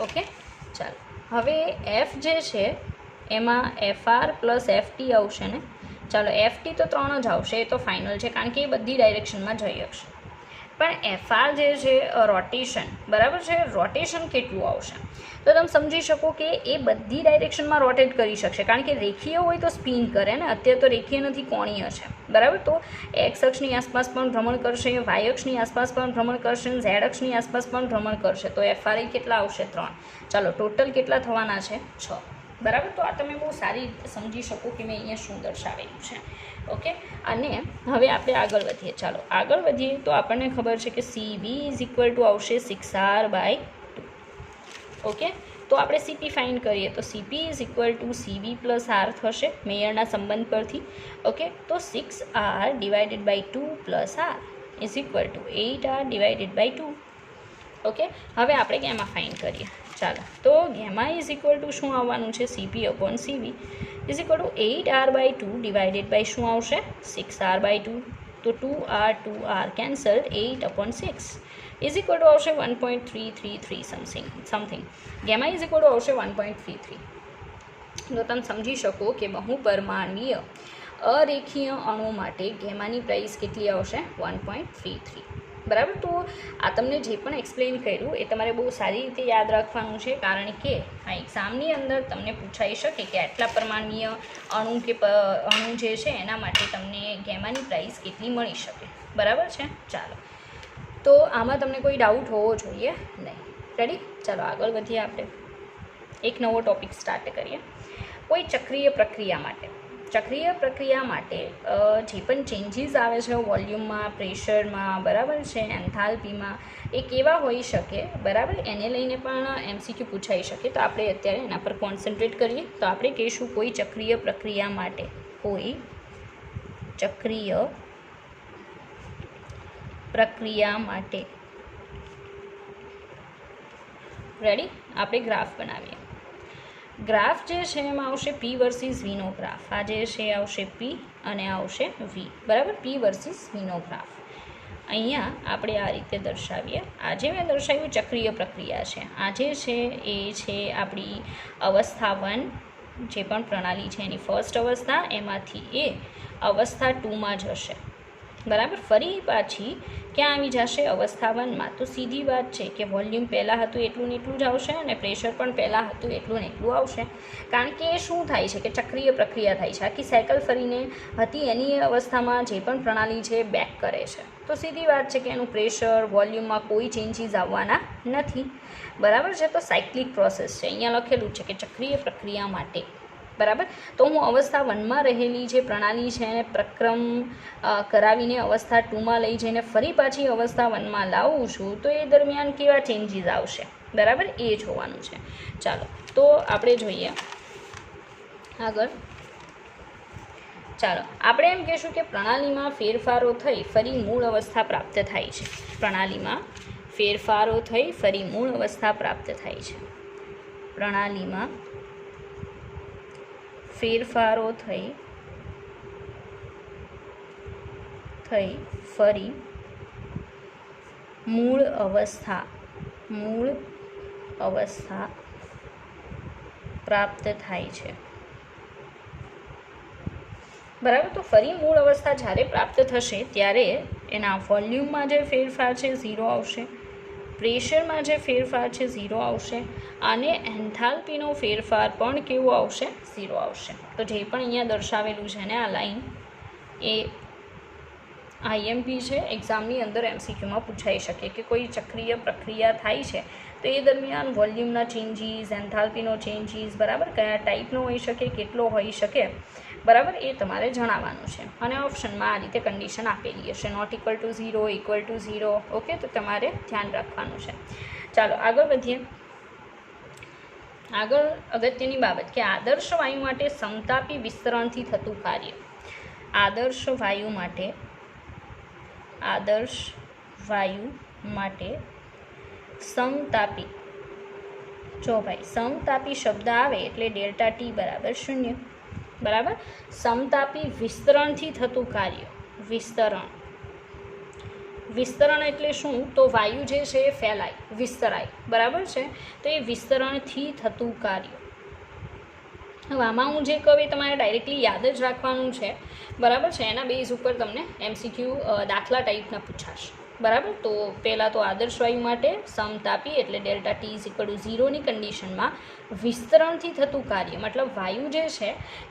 ઓકે. ચાલો, હવે F જે છે એમાં FR પ્લસ FT આવશે ને. ચાલો, FT તો 3 જ આવશે, એ તો ફાઇનલ છે કારણ કે એ બધી ડાયરેક્શનમાં જઈ શકશે. પણ FR જે છે રોટેશન, બરાબર છે, રોટેશન કેટલું આવશે? તો તમે સમજી શકો કે એ બધી ડાયરેક્શનમાં રોટેટ કરી શકશે કારણ કે રેખીય હોય તો સ્પિન કરે ને. અત્યારે તો રેખીય નથી, કોણીય છે, બરાબર. તો X અક્ષની આસપાસ પણ ભ્રમણ કરશે, Y અક્ષની આસપાસ પણ ભ્રમણ કરશે, Z અક્ષની આસપાસ પણ ભ્રમણ કરશે. તો FR કેટલા આવશે? 3. ચાલો, ટોટલ કેટલા થવાના છે? 6, બરાબર. તો આ તમે બહુ સારી રીતે સમજી શકો કે મેં અહીંયા શું દર્શાવેલું છે, ઓકે. અને હવે આપણે આગળ વધીએ. ચાલો આગળ વધીએ. તો આપણને ખબર છે કે CV ઇઝ ઇક્વલ ટુ આવશે 6R બાય 2, ઓકે. તો આપણે CP ફાઇન્ડ કરીએ તો CP is equal to CV plus R થશે મેયરના સંબંધ પરથી, ઓકે. તો 6R divided by 2 plus R is equal to 8R divided by 2, okay. હવે આપણે ગેમા ફાઇન્ડ કરીએ. ચાલો, તો ગેમા ઇઝ ઇક્વલ ટુ શું આવવાનું છે? CP upon CV is equal to 8R by 2 divided by શું આવશે? 6R by 2. તો 2R cancelled, 8 upon 6 is equal to આવશે 1.333 something. Gamma is equal to આવશે 1.33. તો તમે સમજી શકો કે બહુપરમાણ્વીય અરેખીય અણુ માટે ગેમાની પ્રાઇસ કેટલી આવશે? 1.33, બરાબર. તો આ તમને જે પણ એક્સપ્લેન કર્યું એ તમારે બહુ સારી રીતે યાદ રાખવાનું છે કારણ કે આ એક્ઝામની અંદર તમને પૂછાઈ શકે કે આટલા પરમાણ્વીય અણુ જે છે એના માટે તમને ગેમાની પ્રાઇસ કેટલી મળી શકે, બરાબર છે. ચાલો, તો આમાં તમને કોઈ ડાઉટ હોવો જોઈએ નહીં. રેડી? ચાલો આગળ વધીએ. આપણે એક નવો ટૉપિક સ્ટાર્ટ કરીએ. કોઈ ચક્રીય પ્રક્રિયા માટે જે પણ ચેન્જીસ આવે છે વોલ્યુમમાં, પ્રેશરમાં, બરાબર છે, એન્થાલ્પીમાં, એ કેવા હોઈ શકે, બરાબર, એને લઈને પણ MCQ પૂછાઈ શકે. તો આપણે અત્યારે એના પર કોન્સન્ટ્રેટ કરીએ. તો આપણે કહીશું કોઈ ચક્રીય પ્રક્રિયા માટે, કોઈ ચક્રીય પ્રક્રિયા માટે, રેડી? આપણે ગ્રાફ બનાવીએ. ગ્રાફ જે છે એમાં આવશે પી વર્સિસ વીનો ગ્રાફ. આ જે છે આવશે પી અને આવશે વી, બરાબર. પી વર્સિસ વીનો ગ્રાફ અહીંયા આપણે આ રીતે દર્શાવીએ. આજે મેં દર્શાવ્યું ચક્રીય પ્રક્રિયા છે. આ જે છે એ છે આપણી અવસ્થા 1, જે પણ પ્રણાલી છે એની ફર્સ્ટ અવસ્થા, એમાંથી એ અવસ્થા 2માં જશે, બરાબર. ફરી પાછી ક્યાં આવી જશે? અવસ્થા 1માં. તો સીધી વાત છે કે વોલ્યુમ પહેલાં હતું એટલું ને એટલું જ આવશે અને પ્રેશર પણ પહેલાં હતું એટલું ને એટલું આવશે, કારણ કે શું થાય છે કે ચક્રીય પ્રક્રિયા થાય છે. આખી સાયકલ ફરીને હતી એની અવસ્થામાં જે પણ પ્રણાલી છે બેક કરે છે. તો સીધી વાત છે કે એનું પ્રેશર વોલ્યુમમાં કોઈ ચેન્જીસ આવવાના નથી, બરાબર છે. તો સાયક્લિક પ્રોસેસ છે, અહીંયા લખેલું છે કે ચક્રીય પ્રક્રિયા માટે, બરાબર. તો હું અવસ્થા 1માં રહેલી જે પ્રણાલી છે એને પ્રક્રમ કરાવીને અવસ્થા 2માં લઈ જઈને ફરી પાછી અવસ્થા 1માં લાવું છું, તો એ દરમિયાન કેવા ચેન્જીસ આવશે, બરાબર, એ જોવાનું છે. ચાલો તો આપણે જોઈએ આગળ. ચાલો આપણે એમ કહીશું કે પ્રણાલીમાં ફેરફારો થઈ ફરી મૂળ અવસ્થા પ્રાપ્ત થાય છે. પ્રણાલીમાં ફેરફારો થઈ ફરી મૂળ અવસ્થા પ્રાપ્ત થાય છે. પ્રણાલીમાં ફેરફારો થઈ ફરી મૂળ અવસ્થા પ્રાપ્ત થાય છે, બરાબર. તો ફરી મૂળ અવસ્થા જ્યારે પ્રાપ્ત થશે ત્યારે એના વોલ્યુમમાં જે ફેરફાર છે 0 આવશે, પ્રેશરમાં જે ફેરફાર છે 0 આવશે અને એન્થાલ્પીનો ફેરફાર પણ કેવો આવશે? 0 આવશે. તો જે પણ અહીંયા દર્શાવેલું છે ને આ લાઈન, એ આઈએમપી છે, એક્ઝામની અંદર એમસીક્યુમાં પૂછાઈ શકે કે કોઈ ચક્રીય પ્રક્રિયા થાય છે તો એ દરમિયાન વોલ્યુમના ચેન્જીસ, એન્થાલ્પીનો ચેન્જીસ, બરાબર, કયા ટાઈપનો હોઈ શકે, કેટલો હોઈ શકે, બરાબર, એ તમારે જણાવવાનું છે. અને ઓપ્શનમાં આ રીતે કન્ડિશન આપેલી હશે, not equal to 0, equal to 0. Okay, તો તમારે ધ્યાન રાખવાનું છે. ચાલો આગળ વધીએ. આગળ અગત્યની બાબત કે આદર્શ વાયુ માટે સમતાપી વિસ્તરણથી થતું કાર્ય. આદર્શ વાયુ માટે સમતાપી, જો ભાઈ સમતાપી શબ્દ આવે એટલે ડેલ્ટા ટી બરાબર 0, બરાબર. સમતાપી વિસ્તરણથી થતું કાર્ય. વિસ્તરણ એટલે શું? તો વાયુ જે છે એ ફેલાય, વિસ્તરાય, બરાબર છે. તો એ વિસ્તરણથી થતું કાર્ય. હવે આમાં હું જે કહું એ તમારે ડાયરેક્ટલી યાદ જ રાખવાનું છે, બરાબર છે. એના બેઝ ઉપર તમને એમસીક્યુ દાખલા ટાઈપના પૂછાશે, બરાબર. તો પહેલાં તો આદર્શ વાયુ માટે સમતાપી એટલે delta T is equal to 0ની કન્ડિશનમાં વિસ્તરણથી થતું કાર્ય, મતલબ વાયુ જે છે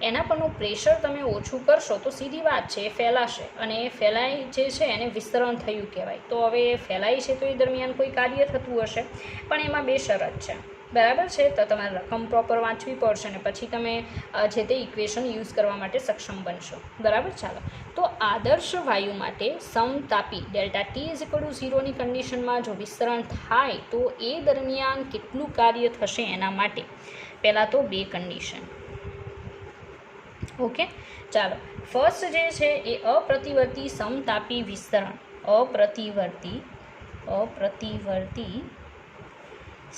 એના પરનું પ્રેશર તમે ઓછું કરશો તો સીધી વાત છે એ ફેલાશે, અને એ ફેલાય જે છે એને વિસ્તરણ થયું કહેવાય. તો હવે એ ફેલાય છે તો એ દરમિયાન કોઈ કાર્ય થતું હશે, પણ એમાં બે શરત છે, બરાબર છે. તો તમારે રકમ પ્રોપર વાંચવી પડશે ને પછી તમે જે તે ઇક્વેશન યુઝ કરવા માટે સક્ષમ બનશો, બરાબર. ચાલો તો આદર્શ વાયુ માટે સમતાપી delta T is equal to 0ની કન્ડિશનમાં જો વિસ્તરણ થાય તો એ દરમિયાન કેટલું કાર્ય થશે એના માટે પહેલાં તો બે કન્ડિશન. ઓકે, ચાલો ફર્સ્ટ જે છે એ અપ્રતિવર્તી સમતાપી વિસ્તરણ. અપ્રતિવર્તી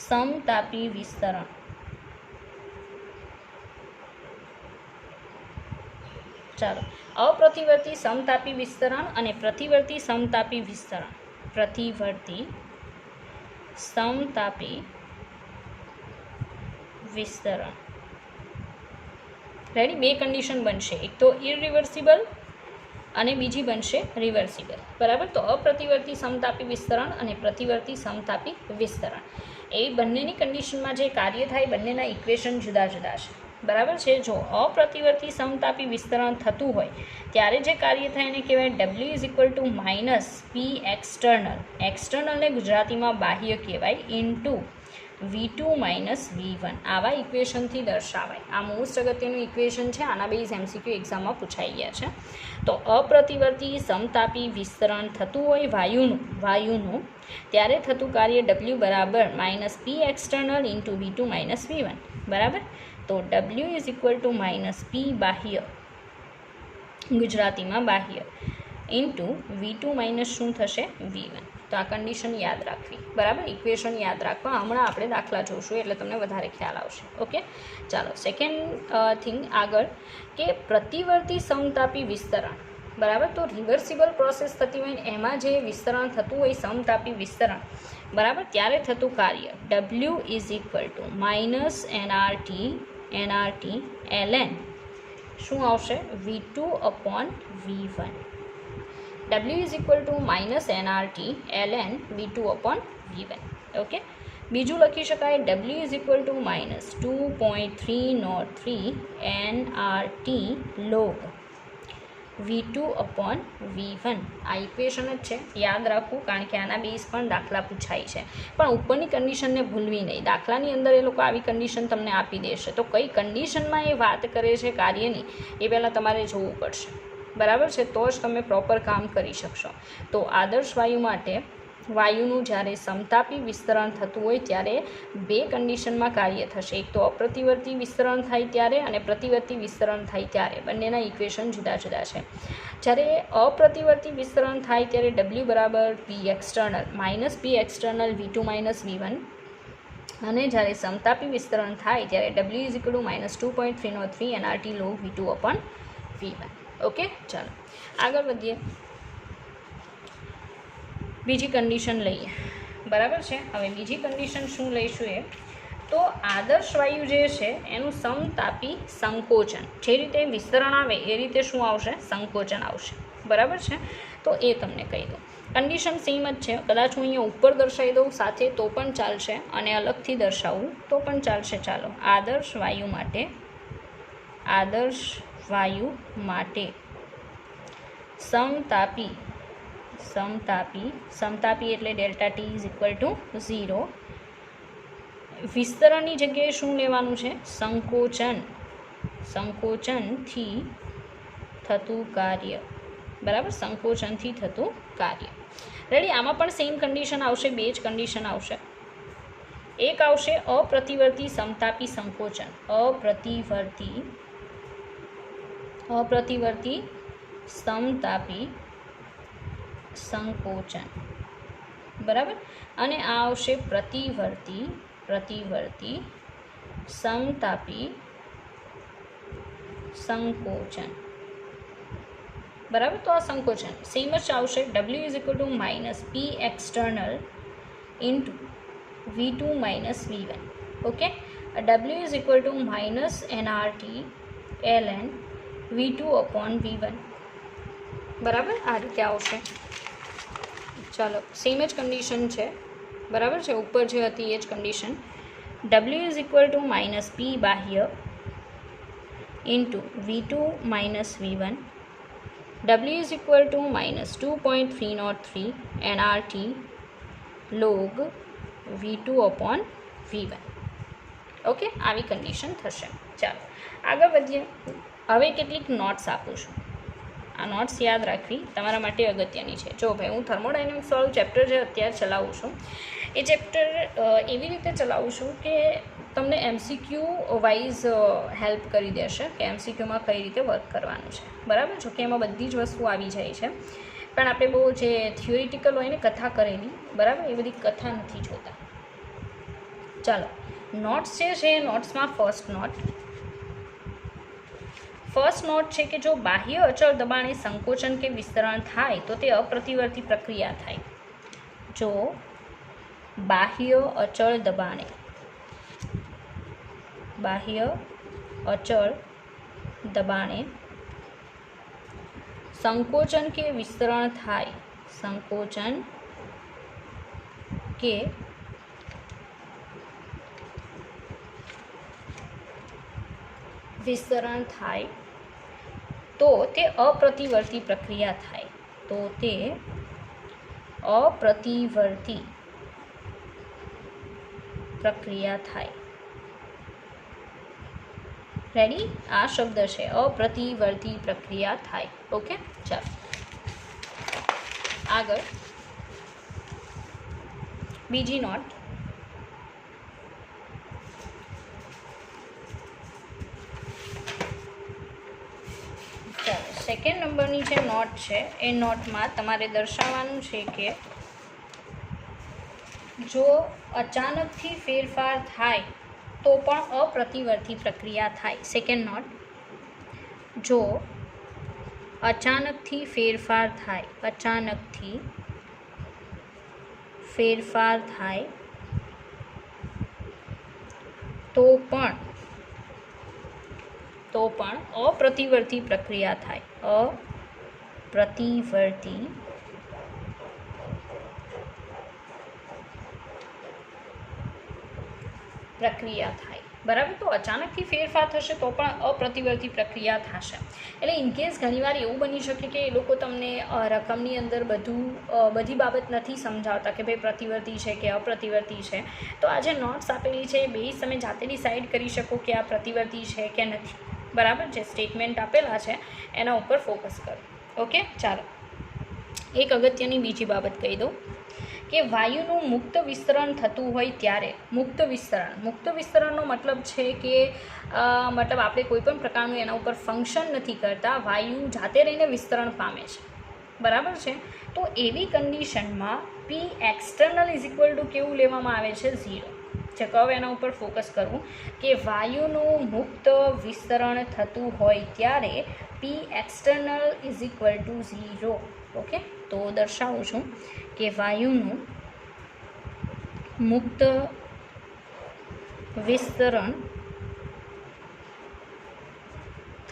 સમતાપી વિસ્તરણ. ચાલો અપ્રતિવર્તી સમતાપી વિસ્તરણ અને પ્રતિવર્તી સમતાપી વિસ્તરણ. પ્રતિવર્તી સમતાપી વિસ્તરણ. રેડી? બે કન્ડિશન બનશે, એક તો ઇરિવર્સિબલ અને બીજી બનશે રિવર્સિબલ, બરાબર. તો અપ્રતિવર્તી સમતાપી વિસ્તરણ અને પ્રતિવર્તી સમતાપી વિસ્તરણ, એ બંનેની કન્ડિશનમાં જે કાર્ય થાય બંનેના ઇક્વેશન જુદા જુદા છે, બરાબર છે. જો અપ્રતિવર્તી સમતાપી વિસ્તરણ થતું હોય ત્યારે જે કાર્ય થાય એને કહેવાય W is equal to minus P external. એક્સટર્નલને ગુજરાતીમાં બાહ્ય કહેવાય, ઇન્ટુ V2 માઇનસ V1. આવા ઇક્વેશનથી દર્શાવાય. આ મોસ્ટ અગત્યનું ઇક્વેશન છે, આના બેઝ એમસીક્યુ એક્ઝામમાં પૂછાઈ ગયા છે. તો અપ્રતિવર્તી સમતાપી વિસ્તરણ થતું હોય વાયુનું ત્યારે થતું કાર્ય W બરાબર minus P external into V2 minus V1, બરાબર. તો W is equal to minus P બાહ્ય, ગુજરાતીમાં બાહ્ય, ઇન્ટુ V2 માઇનસ શું થશે? V1. તો આ કન્ડિશન યાદ રાખવી, બરાબર, ઇક્વેશન યાદ રાખવા. હમણાં આપણે દાખલા જોઈશું એટલે તમને વધારે ખ્યાલ આવશે. ઓકે, ચાલો સેકન્ડ થિંગ આગળ કે પ્રતિવર્તી સમતાપી વિસ્તરણ, બરાબર. તો રિવર્સિબલ પ્રોસેસ થતી હોય ને એમાં જે વિસ્તરણ થતું હોય સમતાપી વિસ્તરણ, બરાબર, ત્યારે થતું કાર્ય W is equal to minus nRT ln શું આવશે V2 upon V1. W is equal to minus nRT ln V2 upon V1. Okay, બીજું લખી શકાય W is equal to minus 2.303 nRT log V2 upon V1. આ ઇક્વેશન જ છે, યાદ રાખવું, કારણ કે આના બેઝ પણ દાખલા પૂછાય છે. પણ ઉપરની કન્ડિશનને ભૂલવી નહીં. દાખલાની અંદર એ લોકો આવી કન્ડિશન તમને આપી દેશે, તો કઈ કન્ડિશનમાં એ વાત કરે છે કાર્યની એ પહેલાં તમારે જોવું પડશે, બરાબર છે, તો જ તમે પ્રોપર કામ કરી શકશો. તો આદર્શ વાયુ માટે વાયુનું જ્યારે સમતાપી વિસ્તરણ થતું હોય ત્યારે બે કન્ડિશનમાં કાર્ય થશે. એક તો અપ્રતિવર્તી વિસ્તરણ થાય ત્યારે અને પ્રતિવર્તી વિસ્તરણ થાય ત્યારે. બંનેના ઇક્વેશન જુદા જુદા છે. જ્યારે અપ્રતિવર્તી વિસ્તરણ થાય ત્યારે W બરાબર P external minus P external V2 minus V1, અને જ્યારે સમતાપી વિસ્તરણ થાય ત્યારે W is equal to minus 2.303 nRT log V2 upon V1. Okay, ચાલો આગળ વધીએ. બીજી કન્ડિશન લઈએ, બરાબર છે. હવે બીજી કન્ડિશન શું લઈશું એ તો આદર્શ વાયુ જે છે એનું સમતાપી સંકોચન, જે રીતે વિસ્તરણ આવે એ રીતે શું આવશે, સંકોચન આવશે, બરાબર છે. તો એ તમને કહી દઉં. કન્ડિશન સેમ જ છે. કદાચ હું અહીંયા ઉપર દર્શાવી દઉં સાથે તો પણ ચાલશે અને અલગથી દર્શાવું તો પણ ચાલશે. ચાલો, આદર્શ વાયુ માટે સમતાપી એટલે delta T is equal to 0. વિસ્તરણની જગ્યાએ શું લેવાનું છે, સંકોચનથી થતું કાર્ય, બરાબર, સંકોચનથી થતું કાર્ય. રેડી, આમાં પણ સેમ કન્ડિશન આવશે, બે જ કન્ડિશન આવશે. એક આવશે અપ્રતિવર્તી સમતાપી સંકોચન, અપ્રતિવર્તી સમતાપી સંકોચન, બરાબર, અને આ આવશે પ્રતિવર્તી સમતાપી સંકોચન, બરાબર. તો આ સંકોચન સેમ જ આવશે. W is equal to minus P external into V2 minus V1. Okay, W is equal to minus nRT ln V2 upon V1, બરાબર, આ રીતે આવશે. ચાલો, સેમ જ કન્ડિશન છે, બરાબર છે, ઉપર જે હતી એ જ condition. W is equal to minus P બાહ્ય into V2 minus V1. W is equal to minus 2.303 nRT log V2 upon V1. Okay, આવી કન્ડિશન થશે. ચાલો આગળ વધીએ. હવે કેટલીક નોટ્સ આપું છું. આ નોટ્સ યાદ રાખવી તમારા માટે અગત્યની છે. જો ભાઈ, હું થર્મોડાયનેમિક્સ વાળું ચેપ્ટર જે અત્યારે ચલાવું છું એ ચેપ્ટર એવી રીતે ચલાવું છું કે તમને MCQ વાઇઝ હેલ્પ કરી દેશે કે MCQમાં કઈ રીતે વર્ક કરવાનું છે, બરાબર. જો કે એમાં બધી જ વસ્તુ આવી જાય છે, પણ આપણે બહુ જે થિયોરિટિકલ હોય ને કથા કરેલી, બરાબર, એ બધી કથા નથી જોતા. ચાલો, નોટ્સ જે છે એ નોટ્સમાં ફર્સ્ટ નોટ છે કે જો બાહ્ય અચળ દબાણે સંકોચન કે વિસ્તરણ થાય તો તે અપ્રતિવર્તી પ્રક્રિયા થાય. જો બાહ્ય અચળ દબાણે સંકોચન કે વિસ્તરણ થાય, તો તે અપ્રતિવર્તી પ્રક્રિયા થાય. રેડી, આ શબ્દ છે અપ્રતિવર્તી પ્રક્રિયા થાય. ઓકે, ચાલો આગળ બીજી નોટ. ચાલો, સેકન્ડ નંબરની જે નોટ છે એ નોટમાં તમારે દર્શાવવાનું છે કે જો અચાનકથી ફેરફાર થાય તો પણ અપ્રતિવર્તી પ્રક્રિયા થાય. સેકન્ડ નોટ, જો અચાનકથી ફેરફાર થાય, અચાનકથી ફેરફાર થાય તો પણ અપ્રતિવર્તી પ્રક્રિયા થાય, અપ્રતિવર્તી પ્રક્રિયા થાય. બરાબર. તો અચાનકથી ફેરફાર થશે તો પણ અપ્રતિવર્તી પ્રક્રિયા થશે. એટલે ઇનકેસ ઘણીવાર એવું બની શકે કે એ લોકો તમને રકમની અંદર બધી બાબત નથી સમજાવતા કે ભાઈ પ્રતિવર્તી છે કે અપ્રતિવર્તી છે. તો આ જે નોટ્સ આપેલી છે એ બેઝ તમે જાતે ડિસાઇડ કરી શકો કે આ પ્રતિવર્તી છે કે નથી. બરાબર. જે સ્ટેટમેન્ટ આપેલા છે એના ઉપર ફોકસ કરો. ઓકે, ચાલો એક અગત્યની બીજી બાબત કહી દઉં કે વાયુનું મુક્ત વિસ્તરણ થતું હોય ત્યારે, મુક્ત વિસ્તરણનો મતલબ છે કે મતલબ આપણે કોઈ પણ પ્રકારનું એના ઉપર ફંક્શન નથી કરતા, વાયુ જાતે રહીને વિસ્તરણ પામે છે. બરાબર છે. તો એવી કન્ડિશનમાં પી એક્સટર્નલ ઇઝ ઇક્વલ ટુ કેવું લેવામાં આવે છે? 0. જે કહો એના ઉપર ફોકસ કરવું કે વાયુનું મુક્ત વિસ્તરણ થતું હોય ત્યારે પી external is equal to 0. Okay, તો દર્શાવું છું કે વાયુનું મુક્ત વિસ્તરણ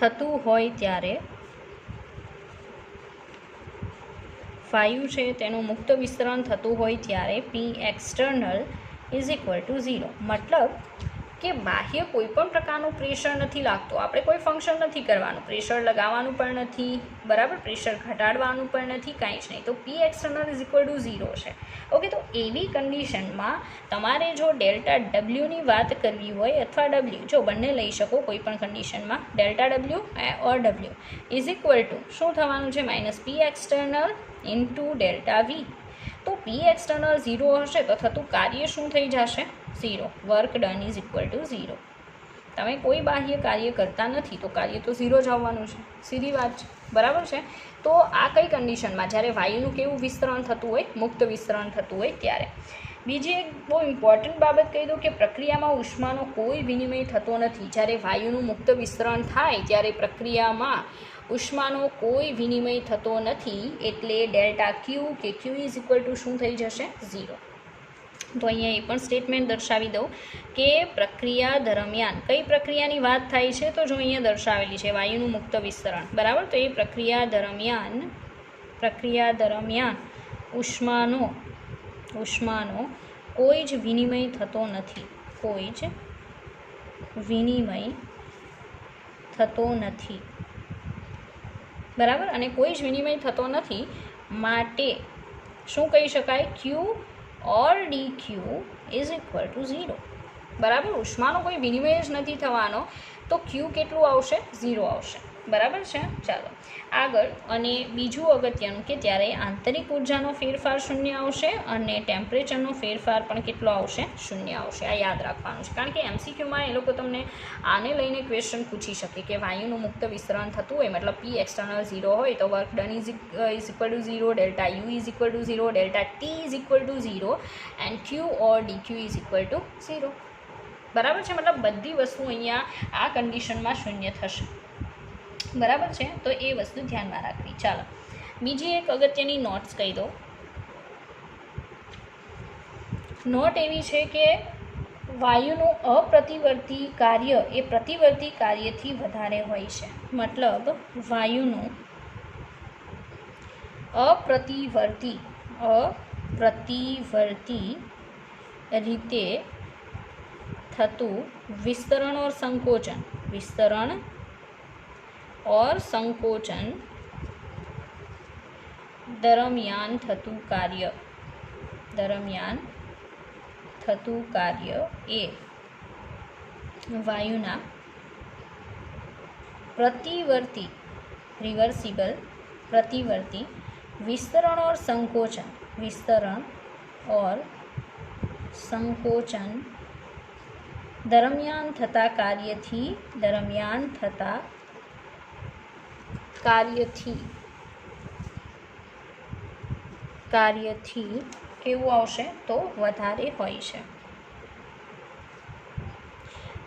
થતું હોય ત્યારે વાયુ છે તેનું મુક્ત વિસ્તરણ થતું હોય ત્યારે પી એક્સટર્નલ ઇઝ ઇક્વલ ટુ 0. મતલબ કે બાહ્ય કોઈ પણ પ્રકારનું પ્રેશર નથી લાગતું, આપણે કોઈ ફંક્શન નથી કરવાનું, પ્રેશર લગાવવાનું પણ નથી. બરાબર. પ્રેશર ઘટાડવાનું પણ નથી, કાંઈ જ નહીં. તો P external is equal to 0 છે. ઓકે, તો એવી કન્ડિશનમાં તમારે જો ડેલ્ટા ડબલ્યુની વાત કરવી હોય અથવા ડબલ્યુ, જો બંને લઈ શકો કોઈ પણ કન્ડિશનમાં, delta W or W is equal to શું થવાનું છે? Minus P external into delta V. તો પી એક્સટર્નલ 0 હશે તો થતું કાર્ય શું થઈ જશે? 0. Work done is equal to 0. તમે કોઈ બાહ્ય કાર્ય કરતા નથી તો કાર્ય તો 0 જ આવવાનું છે. સીધી વાત છે. બરાબર છે. તો આ કઈ કન્ડિશનમાં? જ્યારે વાયુનું કેવું વિસ્તરણ થતું હોય? મુક્ત વિસ્તરણ થતું હોય ત્યારે. બીજી એક બહુ ઇમ્પોર્ટન્ટ બાબત કહી દઉં કે પ્રક્રિયામાં ઉષ્માનો કોઈ વિનિમય થતો નથી. જ્યારે વાયુનું મુક્ત વિસ્તરણ થાય ત્યારે પ્રક્રિયામાં ઉષ્માનો કોઈ વિનિમય થતો નથી. એટલે ડેલ્ટા ક્યુ કે ક્યુ ઇઝ ઇક્વલ ટુ શું થઈ જશે? 0. તો અહીંયા એ પણ સ્ટેટમેન્ટ દર્શાવી દઉં કે પ્રક્રિયા દરમિયાન કઈ પ્રક્રિયાની વાત થાય છે? તો જો અહીંયા દર્શાવેલી છે વાયુનું મુક્ત વિસ્તરણ. બરાબર. તો એ પ્રક્રિયા દરમિયાન ઉષ્માનો કોઈ જ વિનિમય થતો નથી. કોઈ જ વિનિમય થતો નથી. બરાબર. અને કોઈ જ વિનિમય થતો નથી માટે શું કહી શકાય? Q or D Q is equal to 0. બરાબર. ઉષ્માનો કોઈ વિનિમય જ નથી થવાનો તો ક્યુ કેટલું આવશે? 0 આવશે. બરાબર છે. ચાલો આગળ. અને બીજું અગત્યનું કે ત્યારે આંતરિક ઉર્જાનો ફેરફાર 0 આવશે અને ટેમ્પરેચરનો ફેરફાર પણ કેટલો આવશે? 0 આવશે. આ યાદ રાખવાનું છે કારણ કે એમસીક્યુમાં એ લોકો તમને આને લઈને ક્વેશ્ચન પૂછી શકે કે વાયુનું મુક્ત વિસ્તરણ થતું હોય, મતલબ પી એક્સટર્નલ 0 હોય તો work done is equal to 0, delta you is equal to 0, delta T is equal to 0 and Q or D Q is equal to 0. બરાબર છે. મતલબ બધી વસ્તુ અહીંયા આ કન્ડિશનમાં 0 થશે. બરાબર છે. તો એ વસ્તુ ધ્યાનમાં રાખવી. ચાલો બીજી એક અગત્યની નોટ્સ કહી દો. નોટ એવી છે કે વાયુનું અપ્રતિવર્તી કાર્ય એ પ્રતિવર્તી કાર્યથી વધારે હોય છે. મતલબ વાયુનું અપ્રતિવર્તી રીતે થતું વિસ્તરણ और संकोचन दरमियान थતું कार्य એ વાયુના प्रतिवर्ती विस्तरण और संकोचन दरमियान थता કાર્યથી કેવું આવશે? તો વધારે હોય છે.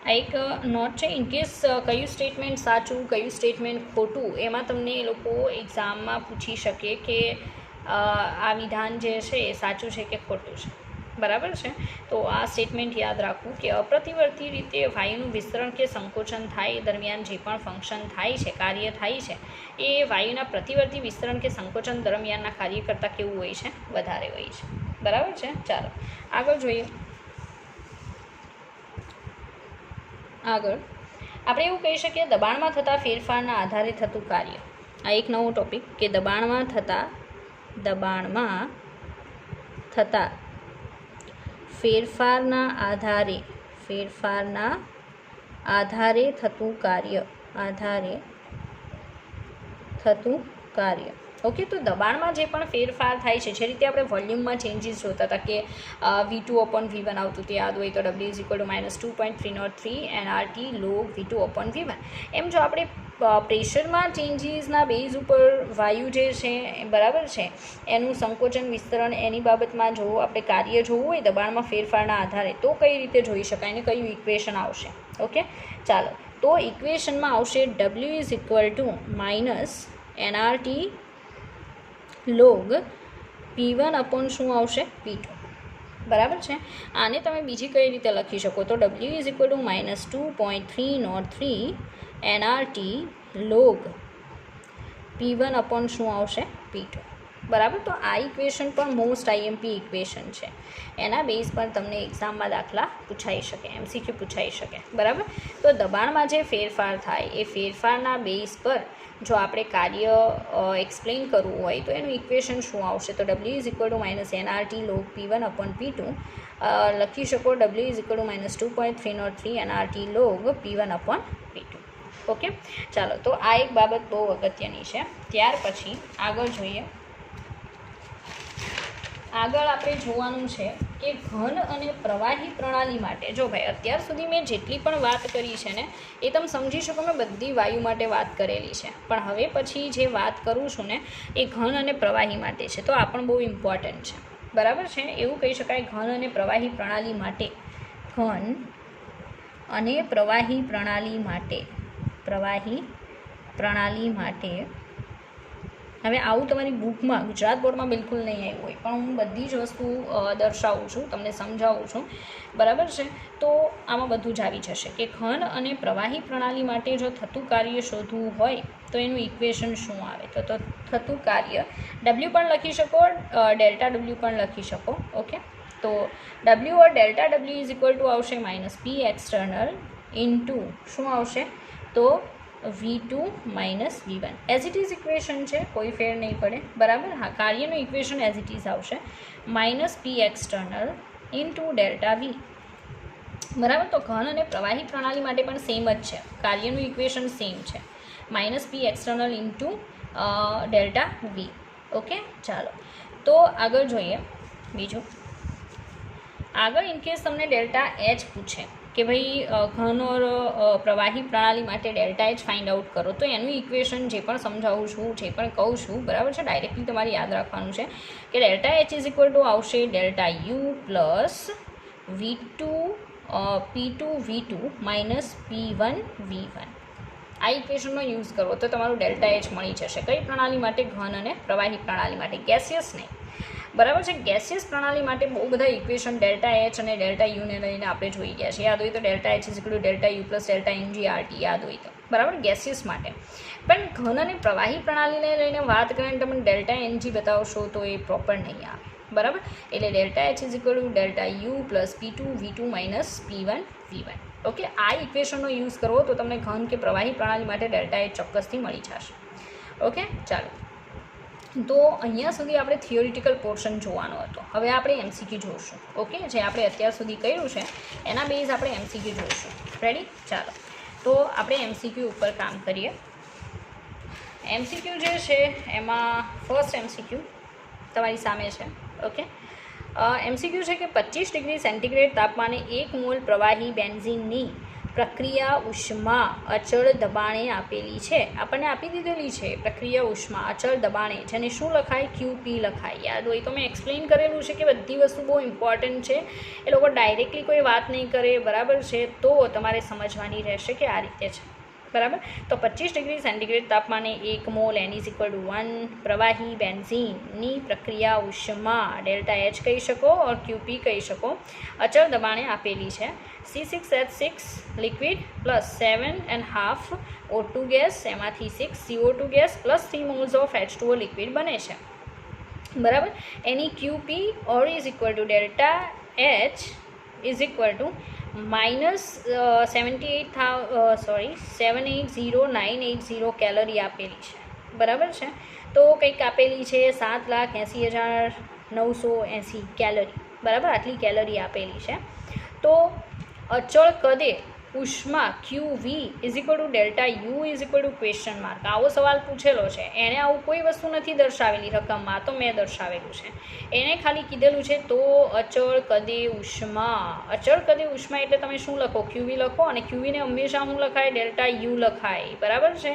આ એક નોટ છે. ઇનકેસ કયું સ્ટેટમેન્ટ સાચું કયું સ્ટેટમેન્ટ ખોટું એમાં તમને એ લોકો એક્ઝામમાં પૂછી શકે કે આ વિધાન જે છે એ સાચું છે કે ખોટું છે. બરાબર છે. તો આ સ્ટેટમેન્ટ યાદ રાખવું કે અપ્રતિવર્તી રીતે વાયુનું વિસ્તરણ કે સંકોચન થાય દરમિયાન જે પણ ફંક્શન થાય છે, કાર્ય થાય છે, એ વાયુના પ્રતિવર્તી વિસ્તરણ કે સંકોચન દરમિયાનના કાર્ય કરતાં કેવું હોય છે? વધારે હોય છે. બરાબર છે. ચાલો આગળ જોઈએ. આગળ આપણે એવું કહી શકીએ દબાણમાં થતા ફેરફારના આધારે થતું કાર્ય. આ એક નવો ટોપિક કે દબાણમાં થતા ફેરફારના આધારે થતું કાર્ય. ઓકે, તો દબાણમાં જે પણ ફેરફાર થાય છે, જે રીતે આપણે વોલ્યુમમાં ચેન્જીસ જોતા હતા કે V2/V1 આવતું તે યાદ હોય તો W = -2.303 nRT log V2/V1. એમ જો આપણે પ્રેશરમાં ચેન્જીસના બેઝ ઉપર વાયુ જે છે બરાબર છે એનું સંકોચન વિસ્તરણ એની બાબતમાં જો આપણે કાર્ય જોવું હોય દબાણમાં ફેરફારના આધારે તો કઈ રીતે જોઈ શકાય અને કયું ઇક્વેશન આવશે? ઓકે, ચાલો તો ઇક્વેશનમાં આવશે W = -nRT log P1 શું આવશે? P2. બરાબર છે. આને તમે બીજી કઈ રીતે લખી શકો તો W = -2.303 nRT log P1 શું આવશે? P2. બરાબર. તો આ ઇક્વેશન પણ મોસ્ટ IMP ઇક્વેશન છે. એના બેઝ પર તમને એક્ઝામમાં દાખલા પૂછાઈ શકે, MCQ પૂછાઈ શકે. બરાબર. તો દબાણમાં જે ફેરફાર થાય એ ફેરફારના બેઝ પર જો આપણે કાર્ય એક્સપ્લેન કરવું હોય તો એનું ઇક્વેશન શું આવશે? તો W = -nRT log P1/P2 લખી શકો. W = -2.303 nRT log P1/P2. Okay, ચાલો તો આ એક બાબત બહુ અગત્યની છે. ત્યાર પછી આગળ જોઈએ. આગળ આપણે જોવાનું છે કે ઘન અને પ્રવાહી પ્રણાલી માટે જો ભાઈ અત્યાર સુધી મેં જેટલી પણ વાત કરી છે ને એ તમે સમજી શકો મેં બધી વાયુ માટે વાત કરેલી છે, પણ હવે પછી જે વાત કરું છું ને એ ઘન અને પ્રવાહી માટે છે. તો આ પણ બહુ ઇમ્પોર્ટન્ટ છે. બરાબર છે. એવું કહી શકાય ઘન અને પ્રવાહી પ્રણાલી માટે હવે આવું તમારી બુકમાં ગુજરાત બોર્ડમાં બિલકુલ નહીં આવ્યું હોય, પણ હું બધી જ વસ્તુ દર્શાવું છું, તમને સમજાવું છું. બરાબર છે. તો આમાં બધું જ આવી જશે કે ઘન અને પ્રવાહી પ્રણાલી માટે જો થતું કાર્ય શોધવું હોય તો એનું ઇક્વેશન શું આવે? તો થતું કાર્ય W પણ લખી શકો, ΔW પણ લખી શકો. ઓકે, તો W or ΔW આવશે -P external ઇન્ટુ શું આવશે? તો V2 - V1 as it is equation છે, કોઈ ફેર નહીં પડે. બરાબર. હા, કાર્યનું ઇક્વેશન એઝ ઇટ ઇઝ આવશે -P external ઇન્ટુ ΔV. બરાબર. તો ઘન અને પ્રવાહી પ્રણાલી માટે પણ સેમ જ છે, કાર્યનું ઇક્વેશન સેમ છે -P external into ΔV. Okay, ચાલો તો આગળ જોઈએ. બીજું આગળ ઇનકેસ તમને ΔH પૂછે કે ભાઈ ઘન ઓર પ્રવાહી પ્રણાલી માટે ΔH ફાઇન્ડ આઉટ કરો તો એનું ઇક્વેશન જે પણ સમજાવું છું, જે પણ કહું છું, બરાબર છે, ડાયરેક્ટલી તમારે યાદ રાખવાનું છે કે ΔH આવશે ΔU plus P2 V2 minus P1 V1. આ ઇક્વેશનનો યુઝ કરવો તો તમારું ΔH મળી જશે. કઈ પ્રણાલી માટે? ઘન અને પ્રવાહી પ્રણાલી માટે, ગેસિયસ નહીં. બરાબર છે. ગેસિયસ પ્રણાલી માટે બહુ બધા ઇક્વેશન ΔH અને ΔUને લઈને આપણે જોઈ ગયા છે. યાદ હોય તો ΔH ΔU પ્લસ ΔNGRT યાદ હોય તો. બરાબર, ગેસિયસ માટે. પણ ઘન અને પ્રવાહી પ્રણાલીને લઈને વાત કરીને તમે ΔNG બતાવશો તો એ પ્રોપર નહીં આવે. બરાબર, એટલે ΔH ΔU plus P2 V2 minus P1 V1. Okay, આ ઇક્વેશનનો યુઝ કરવો તો તમને ઘન કે પ્રવાહી પ્રણાલી માટે ΔH ચોક્કસથી મળી જશે. ઓકે, ચાલો તો અહીંયા સુધી આપણે થિયોરિટિકલ પોર્શન જોવાનો હતો. હવે આપણે MCQ જોઈશું. ઓકે, જે આપણે અત્યાર સુધી કર્યું છે એના બેઝ આપણે MCQ જોઈશું. રેડી? ચાલો તો આપણે MCQ ઉપર કામ કરીએ. MCQ જે છે એમાં ફર્સ્ટ MCQ તમારી સામે છે. ઓકે, MCQ છે કે 25 ડિગ્રી સેન્ટીગ્રેડ તાપમાને 1 મોલ પ્રવાહી બેન્ઝીનની પ્રક્રિયા ઉષ્મા અચળ દબાણે આપેલી છે, આપણને આપી દીધેલી છે પ્રક્રિયા ઉષ્મા અચળ દબાણે, જેને શું લખાય? QP લખાય. યાદ હોય તો મેં એક્સપ્લેન કરેલું છે કે બધી વસ્તુ બહુ ઇમ્પોર્ટન્ટ છે, એ લોકો ડાયરેક્ટલી કોઈ વાત નહીં કરે, બરાબર છે, તો તમારે સમજવાની રહેશે કે આ રીતે છે, બરાબર. તો 25 ડિગ્રી સેન્ટીગ્રેડ તાપમાને 1 મોલ N=1 પ્રવાહી બેન્ઝીનની પ્રક્રિયા ઉષ્મા ΔH કહી શકો ઓર QP કહી શકો, અચળ દબાણે આપેલી છે. C6H6 liquid plus 7.5 O2 gas, એમાંથી 6 CO2 gas plus 3 moles of H2O liquid બને છે, બરાબર. એની QP ઓર ΔH માઇનસ 780,980 કેલરી આપેલી છે, બરાબર છે. તો કંઈક આપેલી છે 7,80,980 કેલરી, બરાબર, આટલી કેલરી આપેલી છે. તો અચળ કદે ઉષ્મા QV ΔU ક્વેશ્ચન માર્ક, આવો સવાલ પૂછેલો છે. એણે આવું કોઈ વસ્તુ નથી દર્શાવેલી રકમમાં, તો મેં દર્શાવેલું છે. એણે ખાલી કીધેલું છે તો અચળ કદે ઉષ્મા, અચળ કદે ઉષ્મા એટલે તમે શું લખો? QV લખો, અને QVને હંમેશા શું લખાય? ΔU લખાય, બરાબર છે.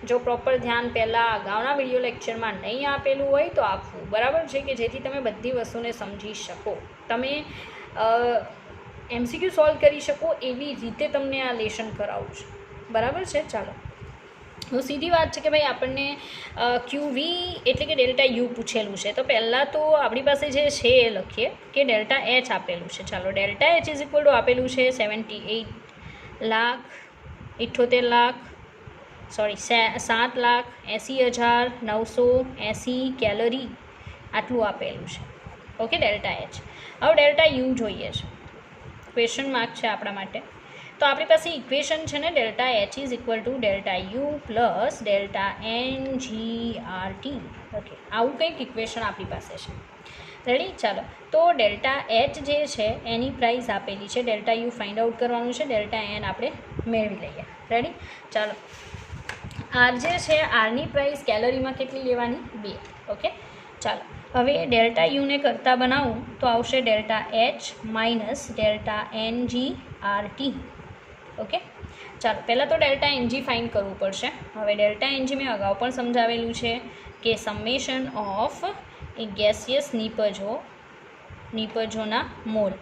જો પ્રોપર ધ્યાન પહેલાં અગાઉના વિડીયો લેક્ચરમાં નહીં આપેલું હોય તો આપવું, બરાબર છે, કે જેથી તમે બધી વસ્તુને સમજી શકો, તમે MCQ સોલ્વ કરી શકો એવી રીતે તમને આ લેશન કરાવું છું, બરાબર છે. ચાલો, તો સીધી વાત છે કે ભાઈ આપણને QV એટલે કે ΔU પૂછેલું છે, તો પહેલાં તો આપણી પાસે જે છે એ લખીએ કે ΔH આપેલું છે. ચાલો, ΔH આપેલું છે 7,80,980 કેલરી, આટલું આપેલું છે, ઓકે, ΔH. હવે ΔU જોઈએ છે, ક્વેશ્ચન માર્ક છે આપણા માટે. તો આપણી પાસે ઇક્વેશન છે ને, ΔH ΔU plus ΔNGRT, okay, આવું કંઈક ઇક્વેશન આપણી પાસે છે, રેડી. ચાલો, તો ΔH જે છે એની પ્રાઇસ આપેલી છે, ΔU ફાઇન્ડ આઉટ કરવાનું છે, ΔN આપણે મેળવી લઈએ, રેડી. ચાલો, આર જે છે, આરની પ્રાઇસ કેલરીમાં કેટલી લેવાની? 2, ઓકે. ચાલો, હવે ΔUને કરતાં બનાવું તો આવશે ΔH માઇનસ ΔNGRT, ઓકે. ચાલો, પહેલાં તો ΔNG ફાઇન્ડ કરવું પડશે. હવે ΔNG મેં અગાઉ પણ સમજાવેલું છે કે સમેશન ઓફ એ ગેસિયસ નિપજોના મોલ,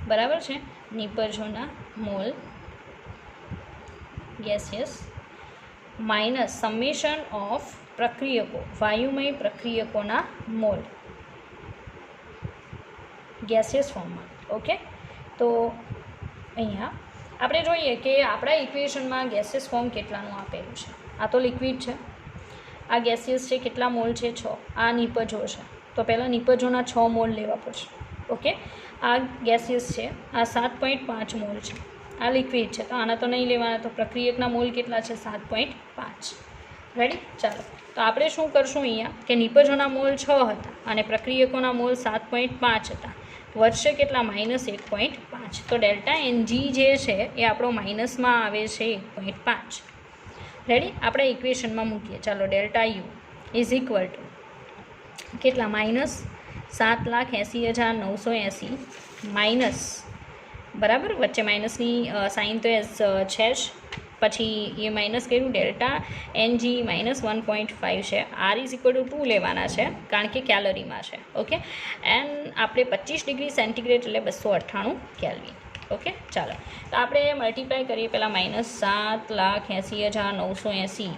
બરાબર છે, નિપજોના mole gaseous minus summation of પ્રક્રિયકો વાયુમય પ્રક્રિયકોના મોલ ગેસિયસ ફોર્મમાં, ઓકે. તો અહીંયા આપણે જોઈએ કે આપણા ઇક્વેશનમાં ગેસિયસ ફોર્મ કેટલાનું આપેલું છે. આ તો લિક્વિડ છે, આ ગેસિયસ છે, કેટલા મોલ છે? 6. આ નિપજો છે, તો પહેલાં નિપજોના 6 મોલ લેવા પડશે, ઓકે. આ ગેસિયસ છે, આ 7.5 મોલ છે, આ લિક્વિડ છે, તો આના તો નહીં લેવાના, તો પ્રક્રિયકના મોલ કેટલા છે? 7.5, રેડી. ચાલો, તો આપણે શું કરશું અહીંયા કે નિપજોના મોલ 6 હતા અને પ્રક્રિયકોના મોલ 7.5 હતા, વધશે કેટલા? -1.5. તો ΔNG જે છે એ આપણો માઇનસમાં આવે છે 1.5, રેડી. આપણે ઇક્વેશનમાં મૂકીએ. ચાલો, ΔU કેટલા? -7,80,980 માઇનસ, બરાબર, વચ્ચે માઇનસની સાઇન તો છે જ, પછી એ માઇનસ કર્યું, ΔNG -1.5 છે. R=2 લેવાના છે કારણ કે કેલરીમાં છે, ઓકે. એન્ડ આપણે 25 ડિગ્રી સેન્ટીગ્રેડ એટલે 298 કેલરી, ઓકે. ચાલો, તો આપણે મલ્ટીપ્લાય કરીએ પહેલાં -7,80,980,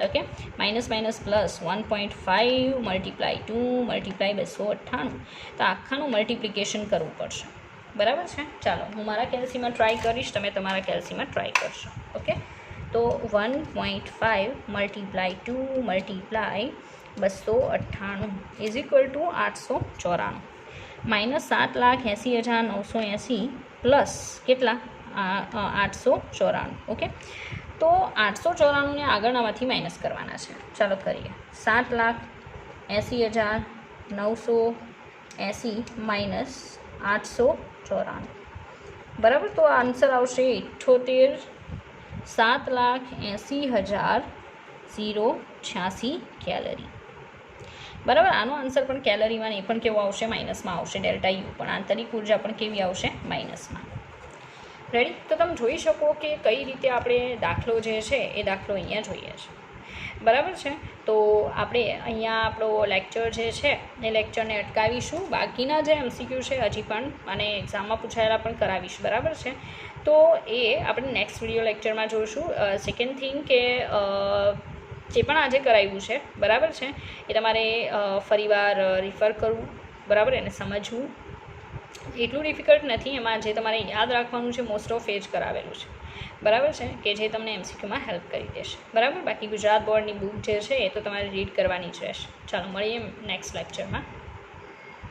okay, minus plus 1.5 multiply 2 multiply 298, તો આખાનું મલ્ટિપ્લિકેશન કરવું પડશે, બરાબર છે. ચાલો, હું મારા કેલ્સીમાં ટ્રાય કરીશ, તમે તમારા કેલ્સીમાં ટ્રાય કરશો, ઓકે. તો 1.5 મલ્ટીપ્લાય 2 મલ્ટીપ્લાય 298 894, માઇનસ 7,80,980 પ્લસ કેટલા? 894, ઓકે. તો 894ને આગળનામાંથી માઇનસ કરવાના છે. ચાલો કરીએ. 7,80,980 માઇનસ 894, બરાબર. તો આન્સર આવશે 7,80,086 કેલરી, બરાબર. આનો આન્સર પણ કેલરીમાં નહીં પણ કેવો આવશે? માઇનસમાં આવશે. ΔU પણ આંતરિક ઉર્જા પણ કેવી આવશે? માઇનસમાં. રેડી? તો તમે જોઈ શકો કે કઈ રીતે આપણે દાખલો જે છે એ દાખલો અહીંયા જોઈએ છે, બરાબર છે? તો આપણે અહીંયા આપણો લેક્ચર જે છે એ લેક્ચરને અટકાવીશું. બાકીના જે MCQ છે હજી પણ અને એક્ઝામમાં પૂછાયેલા પણ કરાવીશું, બરાબર છે? તો એ આપણે નેક્સ્ટ વિડીયો લેક્ચરમાં જોઈશું. સેકન્ડ થિંગ કે જે પણ આજે કરાવ્યું છે, બરાબર છે, એ તમારે ફરીવાર રિફર કરવું, બરાબર, એને સમજવું. એટલું ડિફિકલ્ટ નથી, એમાં જે તમારે યાદ રાખવાનું છે મોસ્ટ ઓફ એ જ કરાવેલું છે, બરાબર છે, કે જે તમને MCQમાં હેલ્પ કરી દેશે, બરાબર. બાકી ગુજરાત બોર્ડની બુક જે છે એ તો તમારે રીડ કરવાની જ રહેશે. ચાલો મળીએ નેક્સ્ટ લેક્ચરમાં.